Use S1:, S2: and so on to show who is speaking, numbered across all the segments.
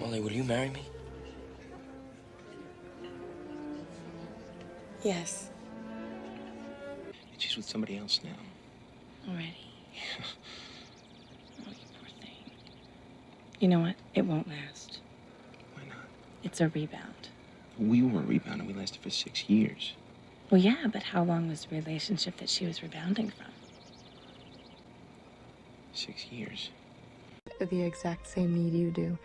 S1: Molly, will you marry me?
S2: Yes.
S1: And she's with somebody else now.
S2: Already. Oh, you poor thing. You know what? It won't last.
S1: Why not?
S2: It's a rebound.
S1: We were rebounding. We lasted for 6 years.
S2: Well, yeah, but how long was the relationship that she was rebounding from?
S1: 6 years.
S3: The exact same need you do.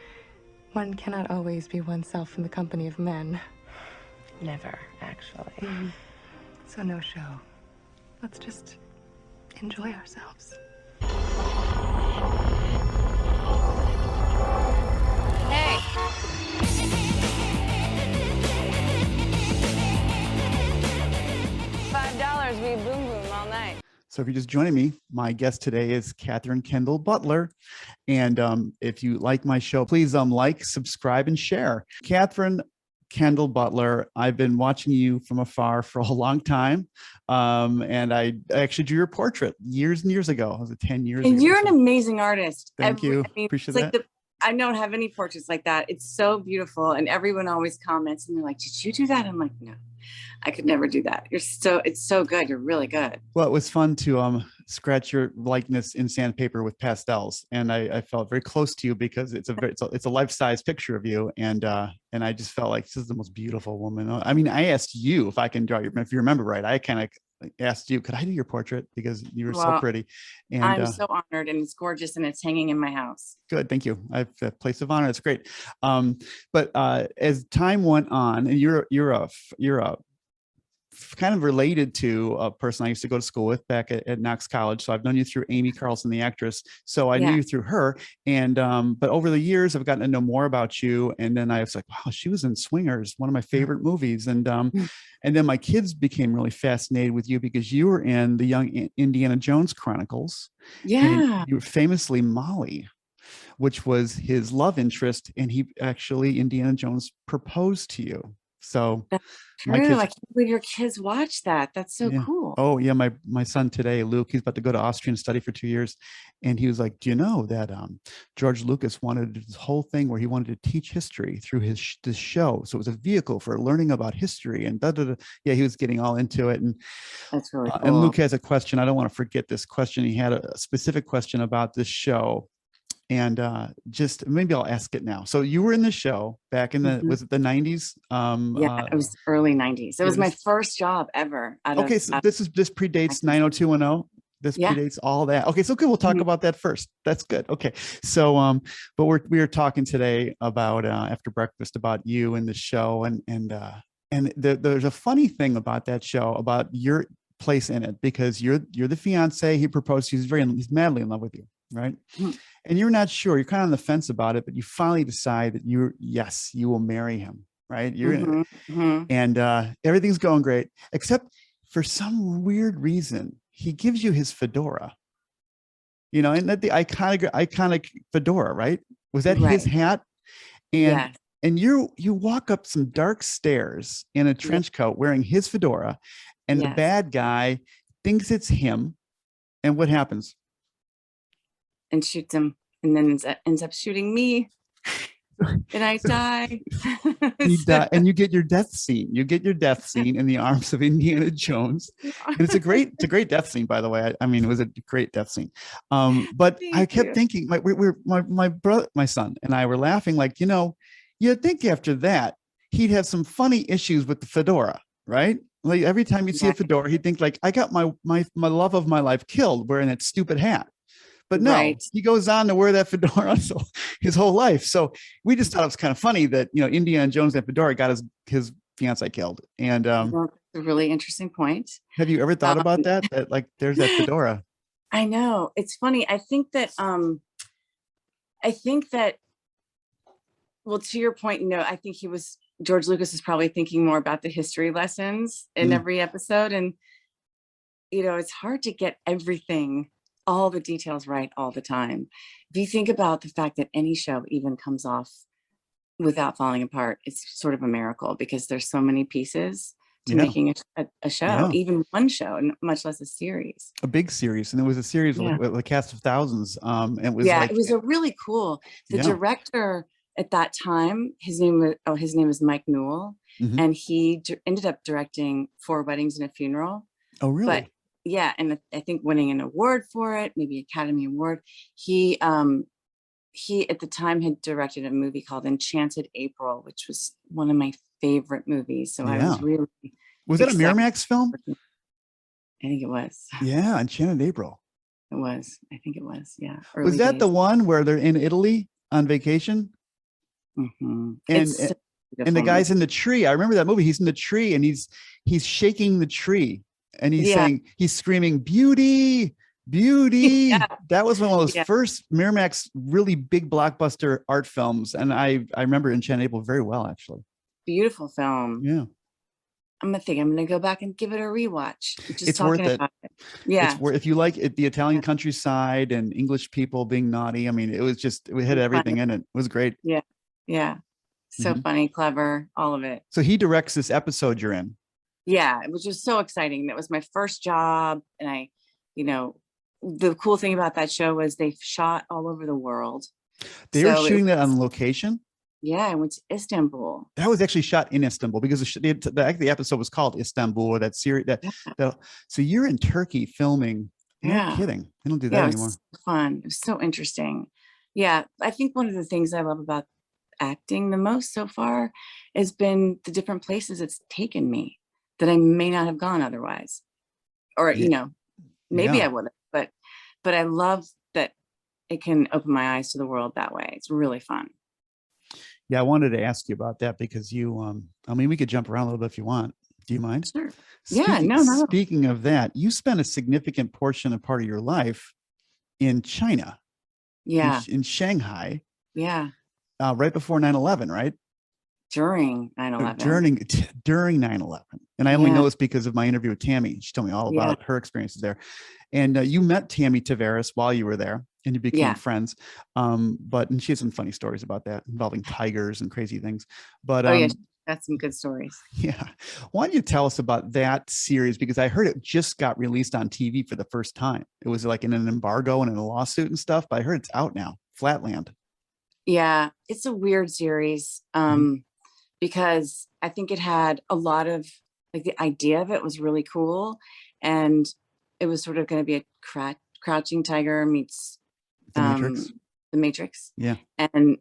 S3: One cannot always be oneself in the company of men.
S2: Never, actually.
S3: So no show. Let's just enjoy ourselves.
S2: Hey! $5, we boom boom all night.
S4: So if you're just joining me, my guest today is Katherine Kendall Butler. And if you like my show, please like, subscribe, and share. Katherine Kendall Butler, I've been watching you from afar for a long time. And I actually drew your portrait years and years ago. Was it 10 years ago?
S5: And you're an amazing artist.
S4: Thank you.
S5: I mean,
S4: Appreciate
S5: it's like
S4: that.
S5: I don't have any portraits like that. It's so beautiful. And everyone always comments and they're like, did you do that? I'm like, no, I could never do that. It's so good. You're really good.
S4: Well, it was fun to scratch your likeness in sandpaper with pastels, and I felt very close to you because it's a life-size picture of you, and I just felt like this is the most beautiful woman. I mean, I asked you if I can draw your, if you remember right, I kind of asked you, could I do your portrait because you were so pretty. And
S5: I'm so honored, and it's gorgeous, and it's hanging in my house.
S4: Good, thank you. I have a place of honor. It's great. But as time went on, and you're a kind of related to a person I used to go to school with back at Knox College. So I've known you through Amy Carlson, the actress. So I knew you through her. And but over the years, I've gotten to know more about you. And then I was like, wow, she was in Swingers, one of my favorite movies. And then my kids became really fascinated with you because you were in the Young Indiana Jones Chronicles.
S5: Yeah.
S4: You were famously Molly, which was his love interest. And he actually, Indiana Jones, proposed to you. So
S5: that's true. I can't believe your kids watch that. That's so cool.
S4: Oh yeah, my son today, Luke, he's about to go to Austria and study for 2 years, and he was like, do you know that George Lucas wanted this whole thing where he wanted to teach history through this show, so it was a vehicle for learning about history and yeah, he was getting all into it. And
S5: that's really cool.
S4: And Luke has a question. I don't want to forget this question. He had a specific question about this show. And just maybe I'll ask it now. So you were in the show back in the, was it the 90s?
S5: Yeah, it was early 90s. It was my first job ever.
S4: Okay, so this predates 90210. This predates all that. Okay, so good. We'll talk about that first. That's good. Okay, so but we were talking today about after breakfast about you and the show, and there's a funny thing about that show about your place in it, because you're the fiance. He proposed. He's madly in love with you, right? And you're not sure, you're kind of on the fence about it, but you finally decide that you will marry him, right? You're and everything's going great, except for some weird reason, he gives you his fedora, and that the iconic fedora, right? Was that his hat? And and you walk up some dark stairs in a trench coat wearing his fedora, and the bad guy thinks it's him. And what happens?
S5: And shoots him, and then ends up shooting me, and I die.
S4: You die, and you get your death scene. You get your death scene in the arms of Indiana Jones. And it's a great death scene, by the way. I mean, it was a great death scene. But I kept thinking, my son and I were laughing, like, you'd think after that he'd have some funny issues with the fedora, right? Like every time you'd see a fedora, he'd think like, I got my love of my life killed wearing that stupid hat. But no, he goes on to wear that fedora his whole life. So we just thought it was kind of funny that, Indiana Jones and fedora got his fiance killed. And
S5: that's a really interesting point.
S4: Have you ever thought about that? That like there's that fedora.
S5: I know. It's funny. I think that well, to your point, I think George Lucas was probably thinking more about the history lessons in every episode. And, it's hard to get everything, all the details right all the time. If you think about the fact that any show even comes off without falling apart, it's sort of a miracle, because there's so many pieces to making a show, even one show, and much less a series. A
S4: big series. And it was a series with a cast of thousands. It was
S5: it was a really cool, the director at that time, his name was Mike Newell, and he ended up directing 4 Weddings and a Funeral.
S4: Oh, really?
S5: But yeah, and I think winning an award for it, maybe Academy Award. He at the time had directed a movie called Enchanted April, which was one of my favorite movies. So I was really
S4: that a Miramax film?
S5: I think it was.
S4: Yeah, Enchanted April.
S5: It was. I think it was. Yeah.
S4: Was that the one where they're in Italy on vacation? And the guy's in the tree. I remember that movie. He's in the tree and he's shaking the tree and he's saying, he's screaming, beauty, beauty. That was one of those first Miramax really big blockbuster art films. And I remember Enchanted April very well, actually.
S5: Beautiful film.
S4: Yeah.
S5: I'm gonna go back and give it a rewatch.
S4: It's worth it.
S5: Yeah.
S4: It's worth, if you like it, the Italian countryside and English people being naughty. I mean, it was just, we had everything in it. It was great.
S5: Yeah. Yeah. So funny, clever, all of it.
S4: So he directs this episode you're in.
S5: Yeah, it was just so exciting. That was my first job. And the cool thing about that show was they shot all over the world.
S4: They were shooting that on location?
S5: Yeah, I went to Istanbul.
S4: That was actually shot in Istanbul because the episode was called Istanbul, or that series. So you're in Turkey filming. No kidding. They don't do that anymore.
S5: It was fun. It was so interesting. Yeah, I think one of the things I love about acting the most so far has been the different places it's taken me that I may not have gone otherwise, or maybe I would have, but I love that it can open my eyes to the world that way. It's really fun.
S4: Yeah, I wanted to ask you about that because you I mean, we could jump around a little bit if you want. Do you mind?
S5: Sure.
S4: No. Speaking of that, you spent a significant portion of part of your life in China.
S5: Yeah.
S4: In Shanghai.
S5: Yeah.
S4: Right before 9/11, right?
S5: During 9/11.
S4: During 9/11. And I only know this because of my interview with Tammy. She told me all about her experiences there. And you met Tammy Tavares while you were there and you became friends. And she has some funny stories about that involving tigers and crazy things. But
S5: that's some good stories.
S4: Yeah. Why don't you tell us about that series? Because I heard it just got released on TV for the first time. It was like in an embargo and in a lawsuit and stuff, but I heard it's out now. Flatland.
S5: Yeah, it's a weird series because I think it had a lot of, like, the idea of it was really cool, and it was sort of going to be a Crouching Tiger meets The Matrix. Yeah, and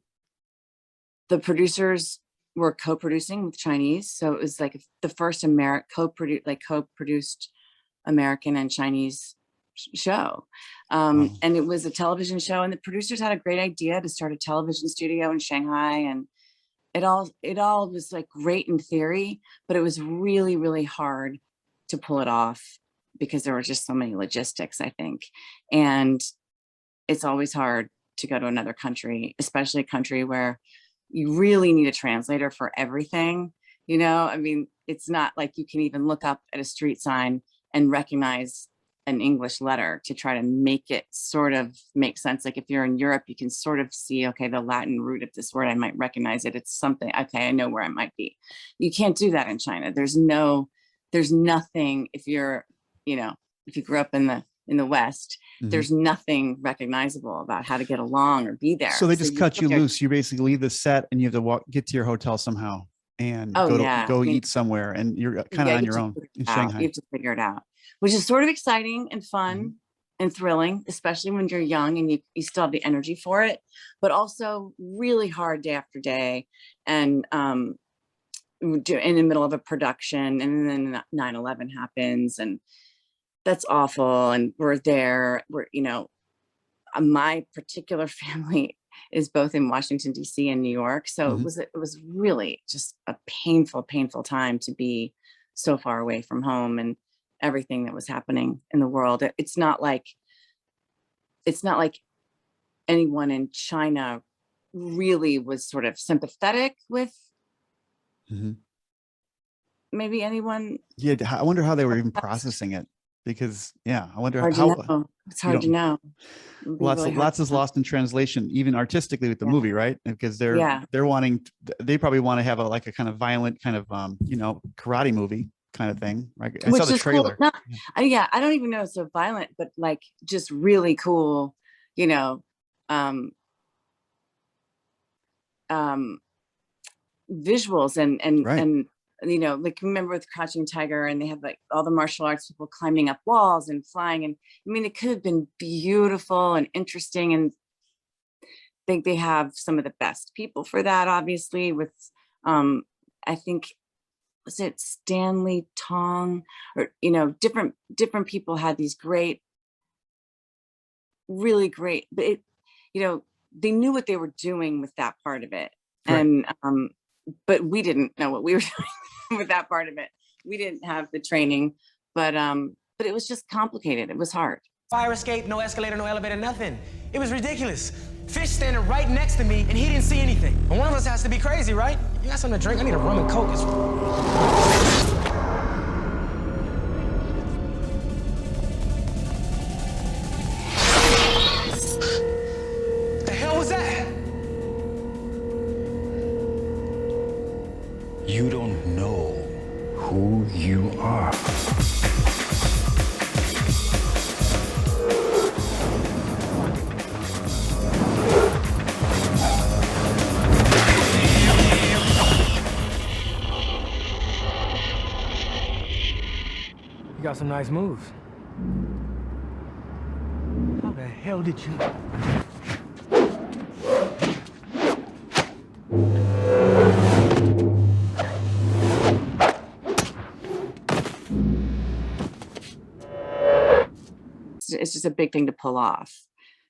S5: the producers were co-producing with Chinese, so it was like the first co-produced American and Chinese show. And it was a television show, and the producers had a great idea to start a television studio in Shanghai, and it all was like great in theory, but it was really, really hard to pull it off because there were just so many logistics, I think. And it's always hard to go to another country, especially a country where you really need a translator for everything. I mean, it's not like you can even look up at a street sign and recognize an English letter to try to make it sort of make sense. Like if you're in Europe, you can sort of see, okay, the Latin root of this word, I might recognize it. It's something, okay, I know where I might be. You can't do that in China. There's nothing, if you're, if you grew up in the West, there's nothing recognizable about how to get along or be there.
S4: So they just cut you loose. You basically leave the set and you have to get to your hotel somehow and go eat somewhere, and you're kind of on your own in Shanghai.
S5: You have to figure it out, which is sort of exciting and fun and thrilling, especially when you're young and you still have the energy for it, but also really hard day after day, and in the middle of a production, and then 9/11 happens, and that's awful. And we're my particular family is both in Washington, D.C. and New York. So it was really just a painful time to be so far away from home and everything that was happening in the world. It's not like anyone in China really was sort of sympathetic with maybe anyone.
S4: Yeah, I wonder how they were even processing it. Because I wonder
S5: how it's hard to know.
S4: Lots is lost in translation, even artistically with the movie, right? Because they probably want to have a kind of violent kind of karate movie kind of thing, right? I saw the trailer.
S5: Cool. I don't even know it's so violent, but like just really cool, visuals and
S4: Right.
S5: and you know, like remember with Crouching Tiger, and they have like all the martial arts people climbing up walls and flying, and I mean it could have been beautiful and interesting, and I think they have some of the best people for that, obviously, with I think, was it Stanley Tong, or you know, different people had these great, really great, but it, you know, they knew what they were doing with that part of it.
S4: Right.
S5: And but we didn't know what we were doing with that part of it. We didn't have the training, but it was just complicated. It was hard.
S6: Fire escape, no escalator, no elevator, nothing. It was ridiculous. Fish standing right next to me, and he didn't see anything. And one of us has to be crazy, right? You got something to drink? I need a rum and coke. The hell was that?
S7: You don't know who you are.
S6: You got some nice moves. How the hell did you?
S5: It's just a big thing to pull off.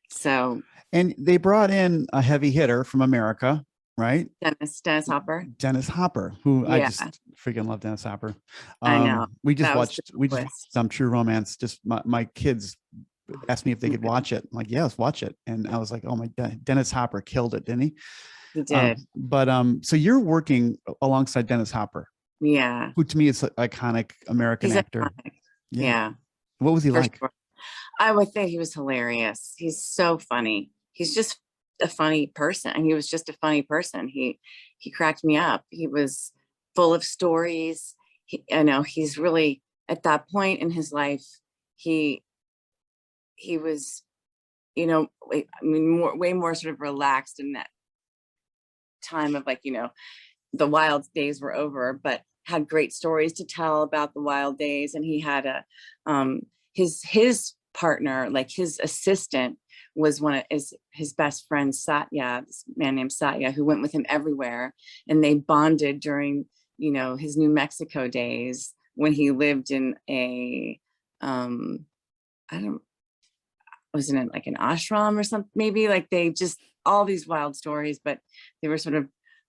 S5: So,
S4: And they brought in a heavy hitter from America, right?
S5: Dennis Hopper.
S4: Dennis Hopper, who I
S5: Yeah.
S4: just freaking love Dennis Hopper.
S5: I know.
S4: We just
S5: That was
S4: watched,
S5: the
S4: we just
S5: twist.
S4: watched some True Romance. Just my kids asked me if they could watch it. I'm like, yeah, let's watch it. And I was like, oh my God, Dennis Hopper killed it, didn't he?
S5: He did.
S4: So you're working alongside Dennis Hopper,
S5: Yeah.
S4: who to me is an iconic American
S5: He's
S4: actor.
S5: iconic. Yeah.
S4: What was he
S5: For
S4: like?
S5: sure. I would think he was hilarious. He's so funny. He's just a funny person. He was just a funny person. He cracked me up. He was full of stories. I know he's really at that point in his life. He was, you know, I mean, way more sort of relaxed in that time of like, you know, the wild days were over, but had great stories to tell about the wild days. And he had a his partner, like his assistant, was his best friend, Satya, this man named Satya, who went with him everywhere, and they bonded during, you know, his New Mexico days when he lived in a wasn't it like an ashram or something, maybe, like they just, all these wild stories, but they were sort of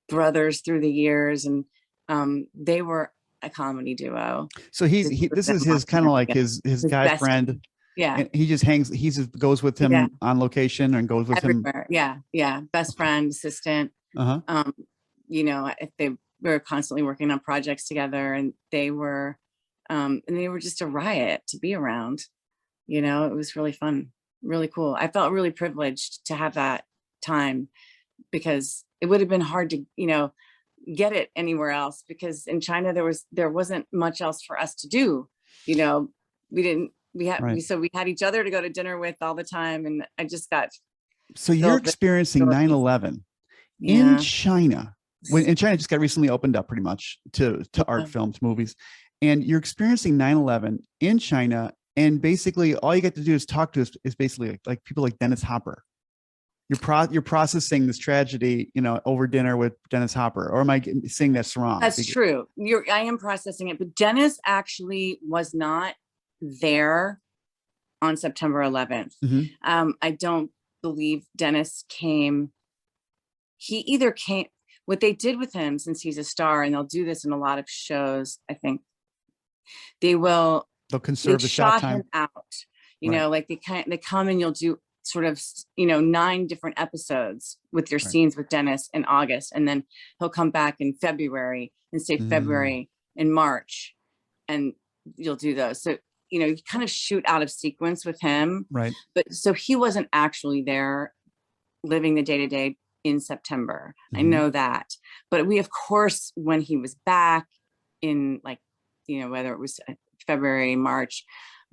S5: brothers through the years, and they were a comedy duo.
S4: So this is his kind of like his guy friend.
S5: Yeah.
S4: And he just hangs, he just goes with him on location and goes with
S5: everywhere.
S4: him.
S5: Yeah. Best friend, assistant. You know, we were constantly working on projects together, and they were just a riot to be around. You know, it was really fun, really cool. I felt really privileged to have that time, because it would have been hard to, you know, get it anywhere else, because in China there wasn't much else for us to do. You know, we had each other to go to dinner with all the time, and I just got.
S4: So you're experiencing 9/11 in China, when China just got recently opened up pretty much to art films, movies, and you're experiencing 9/11 in China, and basically all you get to do is talk to us is basically like people like Dennis Hopper. You're processing this tragedy, you know, over dinner with Dennis Hopper, or am I saying that's wrong?
S5: That's true. I am processing it, but Dennis actually was not there on September 11th. I don't believe Dennis came. He either came, what they did with him, since he's a star, and they'll do this in a lot of shows, I think they'll conserve the shot time. Him out, you know, like they come and you'll do sort of, you know, 9 different episodes with your scenes with Dennis in August, and then he'll come back in February and say February and March, and you'll do those. So, you know, you kind of shoot out of sequence with him. Right. But so he wasn't actually there living the day-to-day in September. I know that. But we, of course, when he was back in, like, you know, whether it was February, March,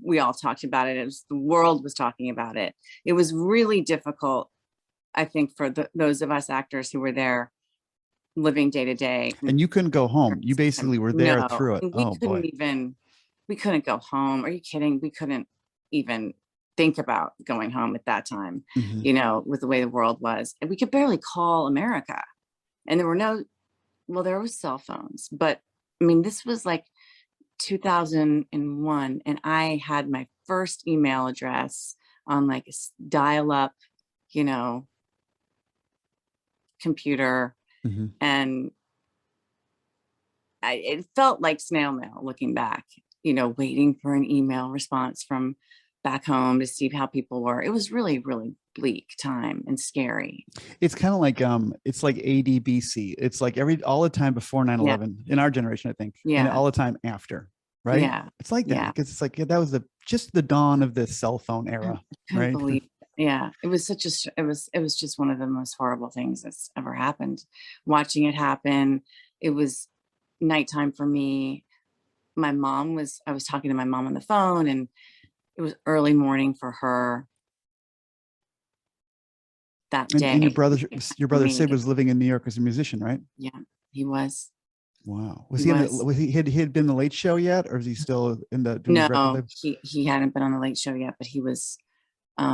S5: we all talked about it. The world was talking about it. It was really difficult, I think, for those of us actors who were there, living day to day.
S4: And you couldn't go home. You basically were there through it.
S5: We
S4: Oh boy.
S5: we couldn't go home. Are you kidding? We couldn't even think about going home at that time,
S4: Mhm.
S5: you know, with the way the world was. And we could barely call America. And there were cell phones, but I mean, this was like 2001, and I had my first email address on like a dial-up, you know, computer,
S4: Mhm.
S5: and it felt like snail mail looking back, you know, waiting for an email response from back home to see how people were. It was really, really bleak time and scary.
S4: It's kind of like it's like ADBC. It's like all the time before 9/11 in our generation, I think, and all the time after, right?
S5: Yeah.
S4: It's like that because it's like that was just the dawn of the cell phone era,
S5: I couldn't
S4: right?
S5: believe it was it was just one of the most horrible things that's ever happened. Watching it happen, it was nighttime for me. I was talking to my mom on the phone, and it was early morning for her that day.
S4: And your brother Sid was living in New York as a musician, right?
S5: Yeah, he was.
S4: Wow. Was he had been the Late Show yet, or is he still in the
S5: No, he hadn't been on the Late Show yet, but he was he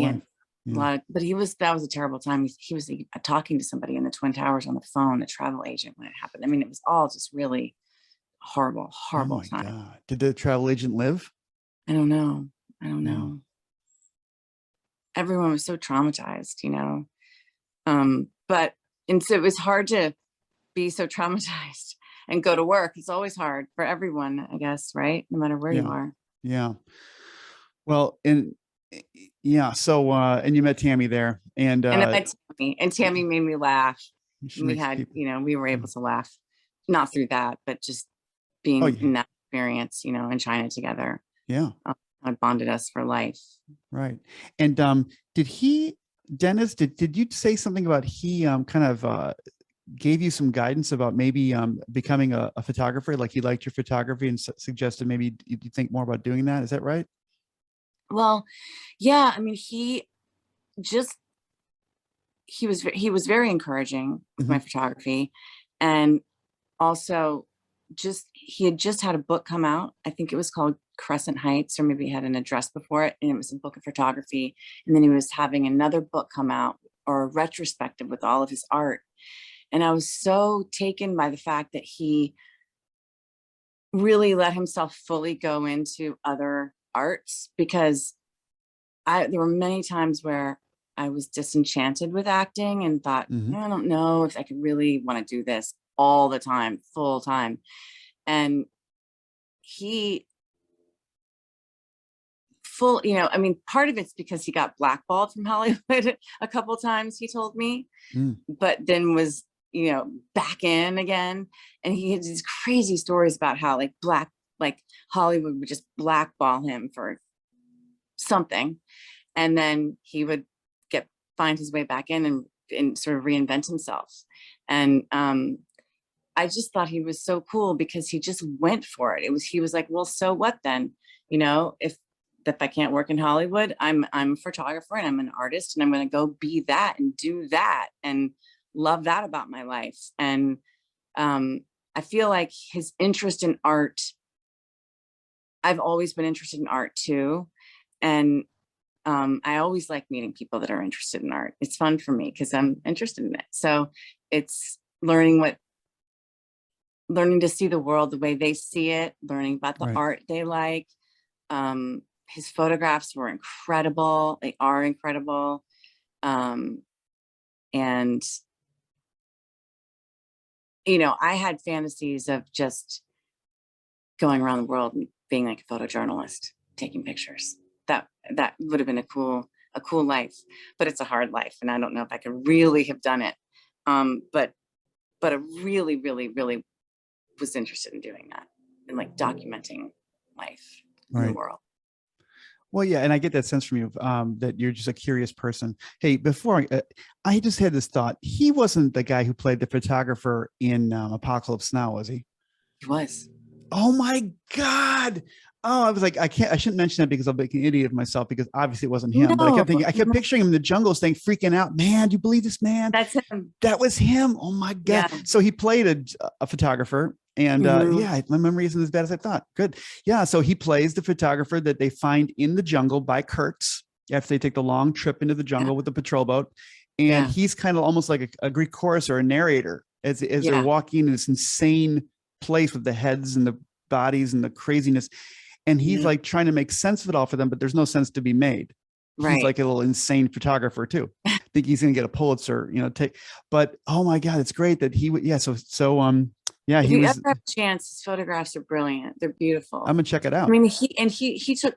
S5: had a lot but that was a terrible time. He was talking to somebody in the Twin Towers on the phone, a travel agent, when it happened. I mean, it was all just really horrible time.
S4: God. Did the travel agent live?
S5: I don't know. Everyone was so traumatized, you know. And so it was hard to be so traumatized and go to work. It's always hard for everyone, I guess, right? No matter where you are.
S4: Yeah. Well, so and you met Tammy there, and
S5: I met Tammy, and Tammy made me laugh. We were able to laugh, not through that, but just being in that experience, you know, in China together.
S4: Yeah.
S5: It bonded us for life.
S4: Right. And Dennis, did you say something about he kind of gave you some guidance about maybe becoming a photographer? Like he liked your photography and suggested maybe you think more about doing that. Is that right?
S5: Well, yeah. I mean, he was very encouraging with my photography, and also he had just had a book come out. I think it was called Crescent Heights, or maybe he had an address before it, and it was a book of photography. And then he was having another book come out, or a retrospective with all of his art. And I was so taken by the fact that he really let himself fully go into other arts, because there were many times where I was disenchanted with acting and thought, I don't know if I could really want to do this all the time, full time. And part of it's because he got blackballed from Hollywood a couple of times, he told me, but then was, you know, back in again. And he had these crazy stories about how Hollywood would just blackball him for something. And then he would find his way back in and sort of reinvent himself. And I just thought he was so cool because he just went for it. He was like, well, so what then? You know, if I can't work in Hollywood, I'm a photographer and I'm an artist, and I'm going to go be that and do that and love that about my life. And I feel like his interest in art, I've always been interested in art too. And I always like meeting people that are interested in art. It's fun for me because I'm interested in it. So it's learning to see the world the way they see it, learning about the art they like. His photographs were incredible. They are incredible. And, you know, I had fantasies of just going around the world and being like a photojournalist, taking pictures. That would have been a cool life, but it's a hard life. And I don't know if I could really have done it. But I really, really, really was interested in doing that and like documenting life in the world.
S4: Well, yeah, and I get that sense from you that you're just a curious person. Hey, before I just had this thought. He wasn't the guy who played the photographer in Apocalypse Now, was he?
S5: He was.
S4: Oh my God. Oh, I was like, I shouldn't mention that because I'll make an idiot of myself, because obviously it wasn't him, but I kept picturing him in the jungle saying, freaking out, man, do you believe this, man?
S5: That's him.
S4: That was him. Oh my God.
S5: Yeah.
S4: So he played a photographer, and yeah, my memory isn't as bad as I thought. Good. Yeah. So he plays the photographer that they find in the jungle by Kurtz after they take the long trip into the jungle with the patrol boat. And he's kind of almost like a Greek chorus or a narrator as they're walking in this insane place with the heads and the bodies and the craziness. And he's like trying to make sense of it all for them, but there's no sense to be made. Right. He's like a little insane photographer too. I think he's going to get a Pulitzer, but oh my God, it's great that he would. Yeah. So yeah,
S5: if you ever have a chance, his photographs are brilliant. They're beautiful.
S4: I'm gonna check it out.
S5: I mean, he took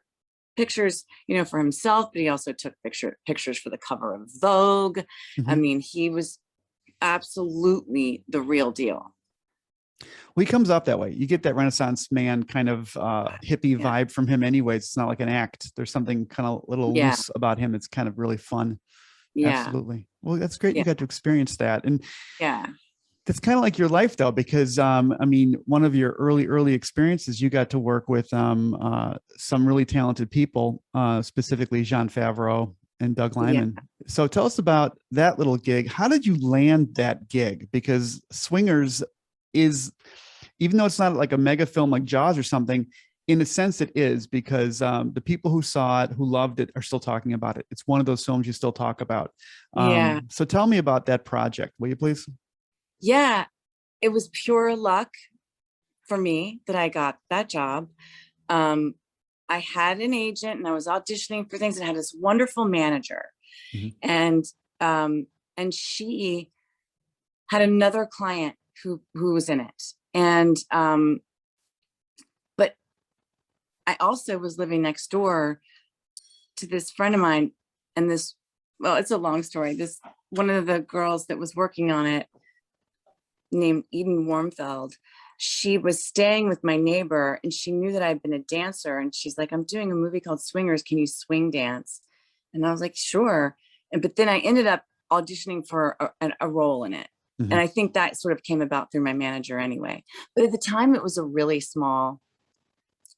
S5: pictures, for himself, but he also took pictures for the cover of Vogue. I mean, he was absolutely the real deal.
S4: Well, he comes off that way. You get that Renaissance man kind of hippie vibe from him anyways. It's not like an act. There's something kind of a little loose about him. It's kind of really fun. Yeah. Absolutely. Well, that's great. You got to experience that. And that's kind of like your life though, because I mean, one of your early experiences, you got to work with some really talented people, specifically Jon Favreau and Doug Liman. So tell us about that little gig. How did you land that gig? Because Swingers is, even though it's not like a mega film like Jaws or something, in a sense it is, because the people who saw it, who loved it, are still talking about it. It's one of those films you still talk about. So tell me about that project, will you please?
S5: Yeah, it was pure luck for me that I got that job. I had an agent and I was auditioning for things, and I had this wonderful manager, and she had another client who was in it. And but I also was living next door to this friend of mine, and it's a long story. One of the girls that was working on it, named Eden Warmfeld, she was staying with my neighbor, and she knew that I'd been a dancer, and she's like, I'm doing a movie called Swingers, can you swing dance? And I was like, sure. But then I ended up auditioning for a role in it. And I think that sort of came about through my manager anyway. But at the time, it was a really small,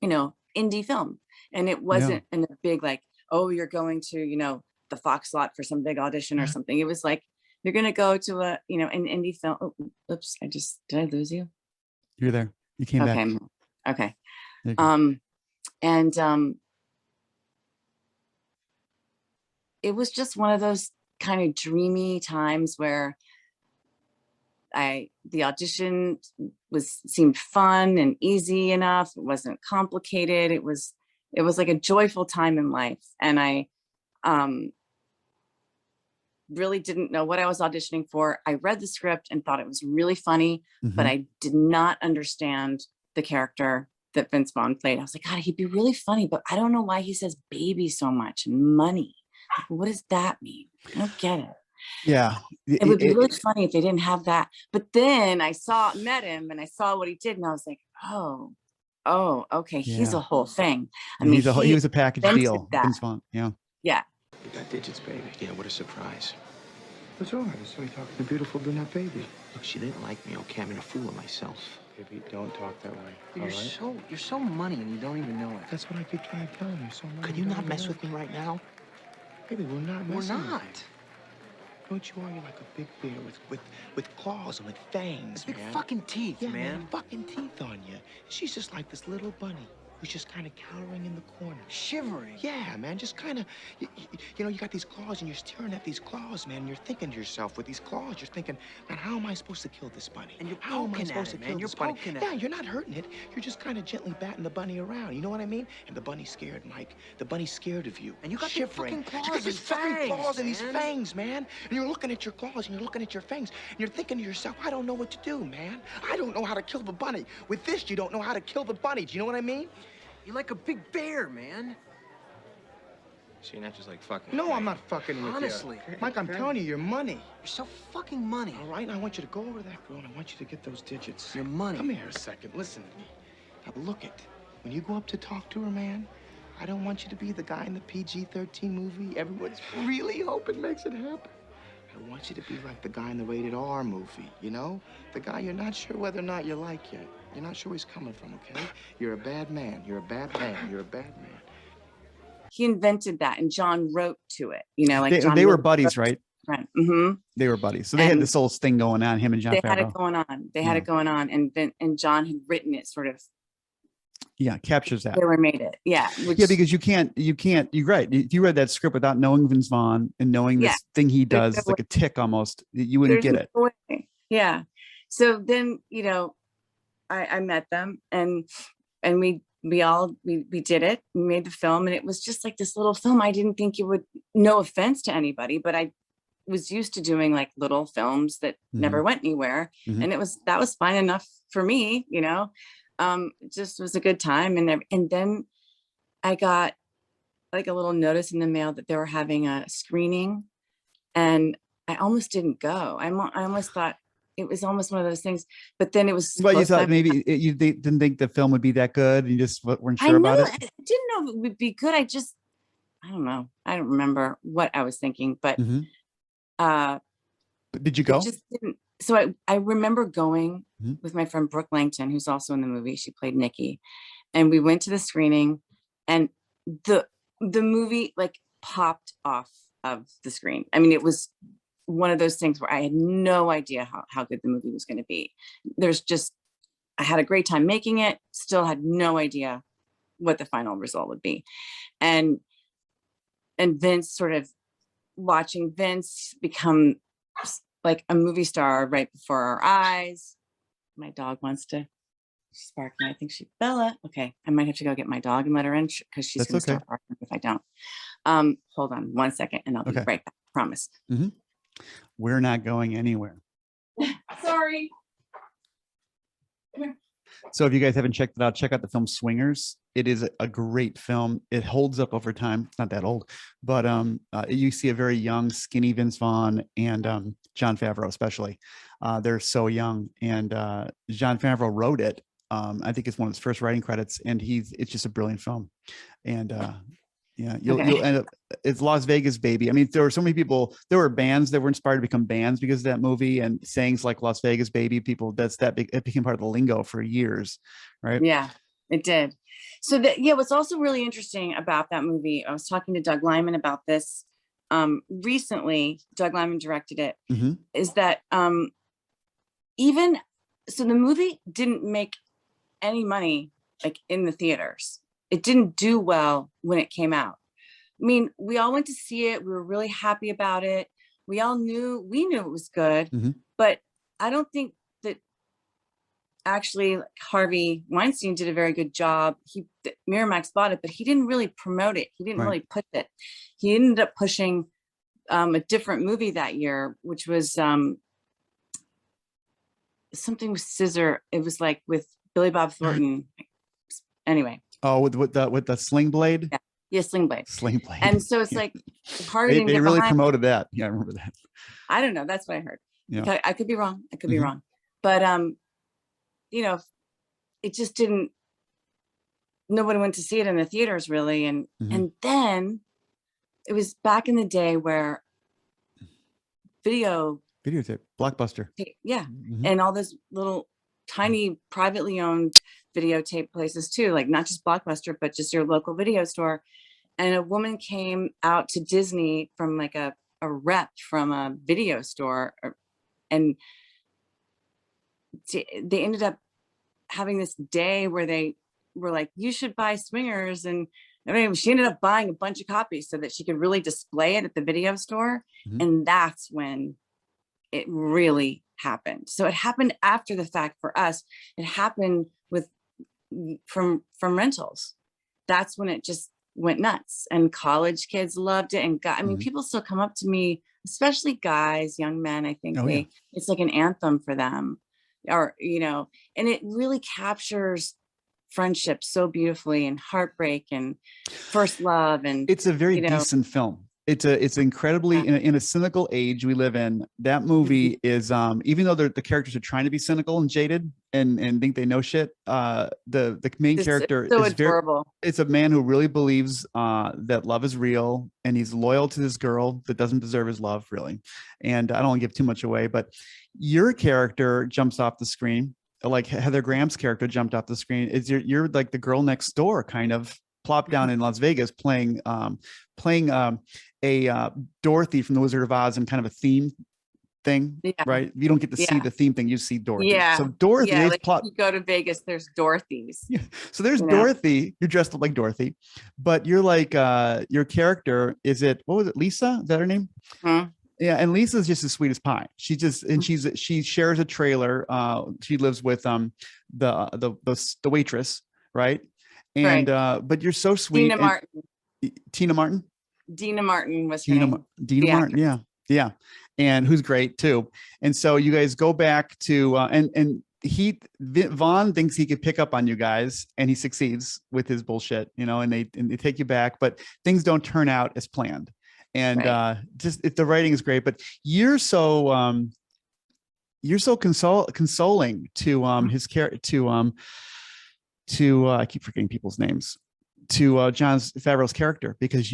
S5: indie film. And it wasn't in a big, like, oh, you're going to, the Fox lot for some big audition or something. It was like, you're going to go to an indie film. Oh, oops, did I lose you?
S4: You're there. You came back.
S5: Okay. It was just one of those kind of dreamy times where the audition seemed fun and easy enough. It wasn't complicated. It was like a joyful time in life. And I really didn't know what I was auditioning for. I read the script and thought it was really funny, but I did not understand the character that Vince Vaughn played. I was like, God, he'd be really funny, but I don't know why he says baby so much and money. Like, what does that mean? I don't get it.
S4: Yeah.
S5: It would be really funny if they didn't have that. But then I met him and I saw what he did, and I was like, oh, okay. He's a whole thing. I mean,
S4: he was a package deal. Vince Vaughn. Yeah.
S1: You got digits, baby. Yeah, what a surprise. What's wrong? I saw you talking to beautiful brunette baby. Look, she didn't like me, okay? I'm in a fool of myself. Baby, don't talk that way.
S6: You're so money and you don't even know it.
S1: That's what I keep trying to tell you. So money.
S6: Could you not mess with me right now?
S1: Baby, we're not messing.
S6: We're not.
S1: Don't you are? You're like a big bear with claws and with fangs,
S6: big fucking teeth,
S1: yeah,
S6: man.
S1: Fucking teeth on you. She's just like this little bunny who's just kind of cowering in the corner.
S6: Shivering.
S1: Yeah, man, just kind of, you got these claws and you're staring at these claws, man, and you're thinking to yourself with these claws, you're thinking, man, how am I supposed to kill this bunny?
S6: And you're
S1: how am I
S6: poking
S1: supposed
S6: at it,
S1: to kill
S6: man.
S1: this
S6: You're
S1: bunny?
S6: poking at
S1: Yeah,
S6: it.
S1: you're not hurting it. You're just kind of gently batting the bunny around. You know what I mean? And the bunny's scared, Mike. The bunny's scared of you.
S6: And you got
S1: shivering.
S6: these fucking claws
S1: You got these fucking claws and these
S6: man.
S1: fangs, man. And you're looking at your claws and you're looking at your fangs. And you're thinking to yourself, I don't know what to do, man. I don't know how to kill the bunny. With this, you don't know how to kill the bunny. Do you know what I mean?
S6: You're like a big bear, man.
S1: So you're not just like fucking.
S8: No, I'm not fucking with you.
S6: Honestly.
S8: Mike, I'm telling you, you're money.
S6: You're so fucking money.
S1: All right, I want you to go over to that girl and I want you to get those digits.
S6: Your money.
S1: Come here a second. Listen to me. Now look it. When you go up to talk to her, man, I don't want you to be the guy in the PG-13 movie everyone's really hoping makes it happen. I want you to be like the guy in the rated R movie, you know? The guy you're not sure whether or not you like yet. You're not sure where he's coming from, okay? You're a bad man. You're a bad man. You're a bad man.
S5: He invented that, and John wrote to it. You know, like
S4: they were buddies, right?
S5: Friend. Mm-hmm.
S4: They were buddies, so they had this whole thing going on. Him and Jon Favreau.
S5: They had it going on. They had it going on, and John had written it sort of.
S4: Yeah, captures that.
S5: They were made it. Yeah.
S4: Yeah, because you can't. You're right. If you read that script without knowing Vince Vaughn and knowing this thing he does, it's like a tick almost. You wouldn't get it.
S5: No way. Yeah. So then, you know, I met them, and we did it. We made the film, and it was just like this little film. I didn't think it would. No offense to anybody, but I was used to doing like little films that never went anywhere, and that was fine enough for me, you know. It just was a good time, and then I got like a little notice in the mail that they were having a screening, and I almost didn't go. I almost thought it was almost one of those things, but then it was.
S4: Well, you thought maybe you didn't think the film would be that good. You just weren't sure about it.
S5: I didn't know it would be good. I don't know. I don't remember what I was thinking, but
S4: but did you go?
S5: Just didn't. So I remember going with my friend Brooke Langton, who's also in the movie. She played Nikki, and we went to the screening, and the movie like popped off of the screen. I mean, it was one of those things where I had no idea how good the movie was going to be. I had a great time making it, still had no idea what the final result would be. And Vince, sort of watching Vince become like a movie star right before our eyes. My dog wants to, she's barking. I think Bella. Okay, I might have to go get my dog and let her in because she's going to start barking if I don't. Hold on 1 second and I'll be right back. Promise.
S4: We're not going anywhere.
S5: Sorry.
S4: So if you guys haven't checked it out, check out the film Swingers. It is a great film. It holds up over time. It's not that old, but you see a very young, skinny Vince Vaughn and Jon Favreau, especially. They're so young, and Jon Favreau wrote it. I think it's one of his first writing credits, and it's just a brilliant film. And yeah, you'll end up. It's Las Vegas, baby. I mean, there were so many people. There were bands that were inspired to become bands because of that movie, and sayings like Las Vegas, baby. People, it became part of the lingo for years, right?
S5: Yeah, it did. So what's also really interesting about that movie, I was talking to Doug Liman about this recently. Doug Liman directed it. Is that even so, the movie didn't make any money like in the theaters. It didn't do well when it came out. I mean, we all went to see it. We were really happy about it. We knew it was good, but I don't think that actually Harvey Weinstein did a very good job. Miramax bought it, but he didn't really promote it. He didn't really push it. He ended up pushing a different movie that year, which was something with Scissor. It was like with Billy Bob Thornton. Anyway.
S4: Oh, with the Sling Blade?
S5: Yeah, Sling Blade.
S4: Sling Blade.
S5: And so it's like Harvey
S4: they really promoted that. Yeah, I remember that.
S5: I don't know. That's what I heard.
S4: Yeah.
S5: I could be wrong. I could be wrong. But you know, it just didn't. Nobody went to see it in the theaters really, and then it was back in the day where
S4: videotape Blockbuster.
S5: Yeah, and all those little tiny privately owned videotape places too, like not just Blockbuster, but just your local video store. And a woman came out to Disney from like a rep from a video store, and they ended up having this day where they were like, you should buy Swingers. And I mean, she ended up buying a bunch of copies so that she could really display it at the video store. And that's when it really happened. So it happened after the fact for us. It happened from rentals. That's when it just went nuts, and college kids loved it. And I mean, people still come up to me, especially guys, young men. I think it's like an anthem for them, or, you know, and it really captures friendship so beautifully, and heartbreak and first love. And
S4: it's a very decent film. It's incredibly in a cynical age we live in. That movie is even though the characters are trying to be cynical and jaded and think they know shit, the main character is
S5: adorable.
S4: It's a man who really believes that love is real, and he's loyal to this girl that doesn't deserve his love, really. And I don't want to give too much away, but your character jumps off the screen like Heather Graham's character jumped off the screen. Is you're like the girl next door, kind of plopped down in Las Vegas playing a Dorothy from the Wizard of Oz in kind of a theme thing, right? You don't get to see the theme thing, you see Dorothy. So Dorothy,
S5: like you go to Vegas, there's Dorothy's.
S4: So there's Dorothy, you're dressed up like Dorothy, but you're like your character, what was it, Lisa? Is that her name? Yeah, and Lisa's just as sweet as pie. She just, and she shares a trailer. She lives with the waitress, right? And but you're so sweet. Tina Martin. Dina Martin was her name. Dina Martin, yeah, and who's great too. And so you guys go back to and Vaughn thinks he could pick up on you guys, and he succeeds with his bullshit, and they take you back, but things don't turn out as planned. And the writing is great, but you're so consoling to his character, to I keep forgetting people's names, to Jon Favreau's character, because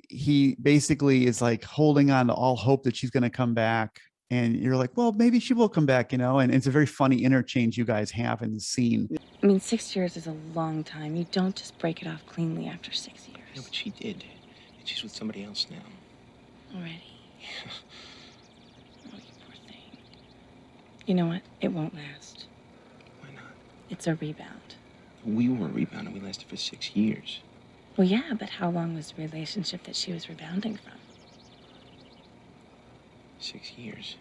S4: he basically is like holding on to all hope that she's going to come back, and you're like, well, maybe she will come back, and it's a very funny interchange you guys have in the scene.
S2: I mean, 6 years is a long time. You don't just break it off cleanly after 6 years.
S1: No, but she did. And she's with somebody else now.
S2: Already? Oh, you poor thing. You know what? It won't last.
S1: Why not?
S2: It's a rebound.
S1: We were rebounding. We lasted for 6 years.
S2: Well, yeah, but how long was the relationship that she was rebounding from?
S1: 6 years.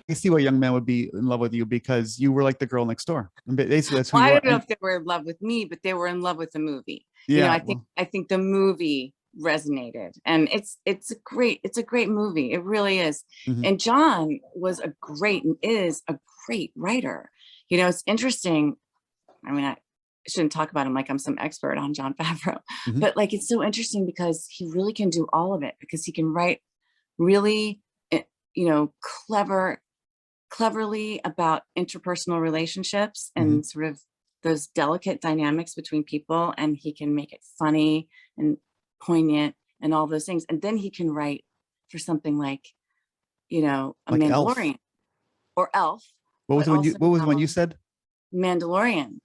S4: I see why young men would be in love with you, because you were like the girl next door. Basically, that's who
S5: I
S4: you
S5: don't
S4: are.
S5: know if they were in love with me, but they were in love with the movie.
S4: Yeah,
S5: I think the movie resonated, and it's a great movie. It really is. And John is a great writer. It's interesting. I mean, I shouldn't talk about him like I'm some expert on Jon Favreau, but like, it's so interesting because he really can do all of it, because he can write really, cleverly about interpersonal relationships and sort of those delicate dynamics between people, and he can make it funny and poignant and all those things. And then he can write for something like, a
S4: like
S5: Mandalorian
S4: Elf.
S5: or Elf.
S4: What was the one you said?
S5: Mandalorian.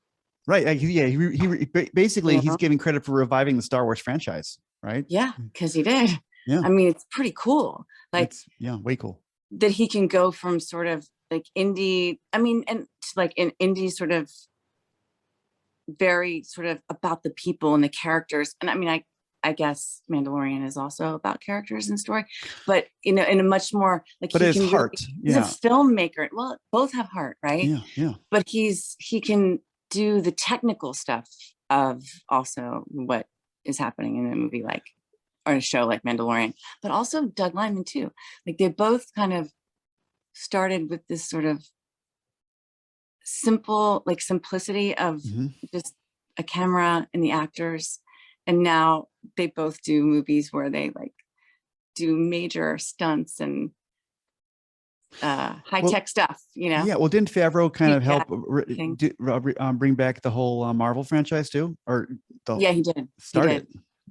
S4: Right. Yeah. He basically he's getting credit for reviving the Star Wars franchise, right?
S5: Yeah, because he did.
S4: Yeah.
S5: I mean, it's pretty cool. Like,
S4: way cool.
S5: That he can go from sort of like indie, and like an indie sort of very sort of about the people and the characters. And I mean, I guess Mandalorian is also about characters and story, but in a much more like,
S4: but his heart.
S5: He's a filmmaker. Well, both have heart, right?
S4: Yeah.
S5: But he can do the technical stuff of also what is happening in a movie or a show like Mandalorian, but also Doug Liman too. Like, they both kind of started with this sort of simplicity of just a camera and the actors. And now they both do movies where they do major stunts and high-tech stuff,
S4: Yeah. Well, didn't Favreau kind of help bring back the whole Marvel franchise too?
S5: Yeah, he did.
S4: Started.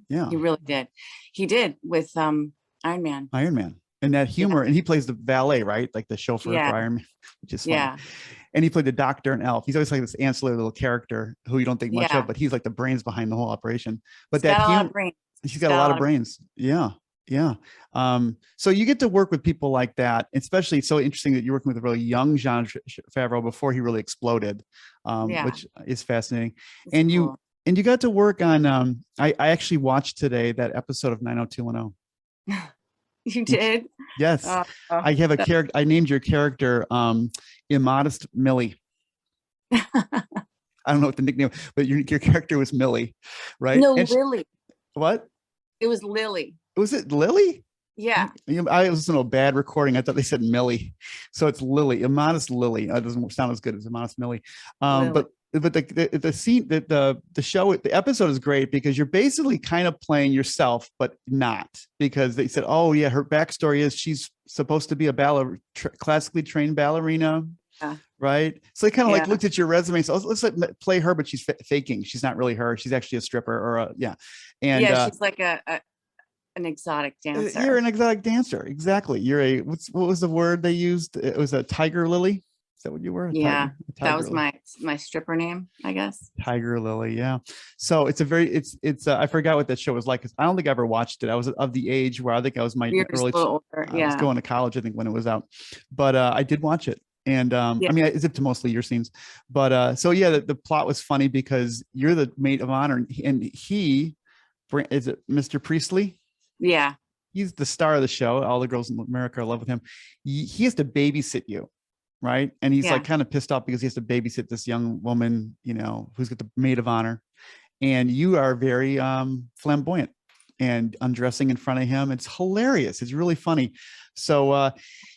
S4: Yeah.
S5: He really did. He did with Iron Man.
S4: And that humor, and he plays the valet, right? Like the chauffeur for Iron Man, which is funny. Yeah. And he played the doctor in Elf. He's always like this ancillary little character who you don't think much of, but he's like the brains behind the whole operation. But he's got a lot of brains. Yeah. So you get to work with people like that, especially. It's so interesting that you're working with a really young Jon Favreau before he really exploded, which is fascinating. And cool. you got to work on. I actually watched today that episode of 90210.
S5: You did?
S4: Yes. I have a character. I named your character Immodest Millie. I don't know what the nickname, but your character was Millie, right?
S5: No, Lily.
S4: What?
S5: It was Lily.
S4: Was it Lily?
S5: Yeah.
S4: I was listening to a bad recording. I thought they said Millie. So it's Lily, Immodest Lily. It doesn't sound as good as Immodest Millie. But the scene, the show, the episode is great because you're basically kind of playing yourself, but not, because they said, oh yeah, her backstory is she's supposed to be a classically trained ballerina. Yeah. Right. So they kind of looked at your resume. So let's play her, but she's faking. She's not really her. She's actually a stripper or And
S5: she's like an exotic dancer.
S4: You're an exotic dancer. Exactly. You're what was the word they used? It was a tiger lily. Is that what you were?
S5: Yeah, that was
S4: Lily.
S5: my stripper name, I guess.
S4: Tiger Lily. Yeah. So it's I forgot what that show was like, because I don't think I ever watched it. I was of the age where I think I was
S5: You're just a little older.
S4: I was going to college, I think, when it was out, but I did watch it. And I mean, I zipped to mostly your scenes, but so yeah, the plot was funny because you're the maid of honor, and he is it Mr. Priestley?
S5: Yeah.
S4: He's the star of the show. All the girls in America are in love with him. He has to babysit you, right? And he's like kind of pissed off because he has to babysit this young woman, you know, who's got the maid of honor. And you are very flamboyant and undressing in front of him. It's hilarious. It's really funny. So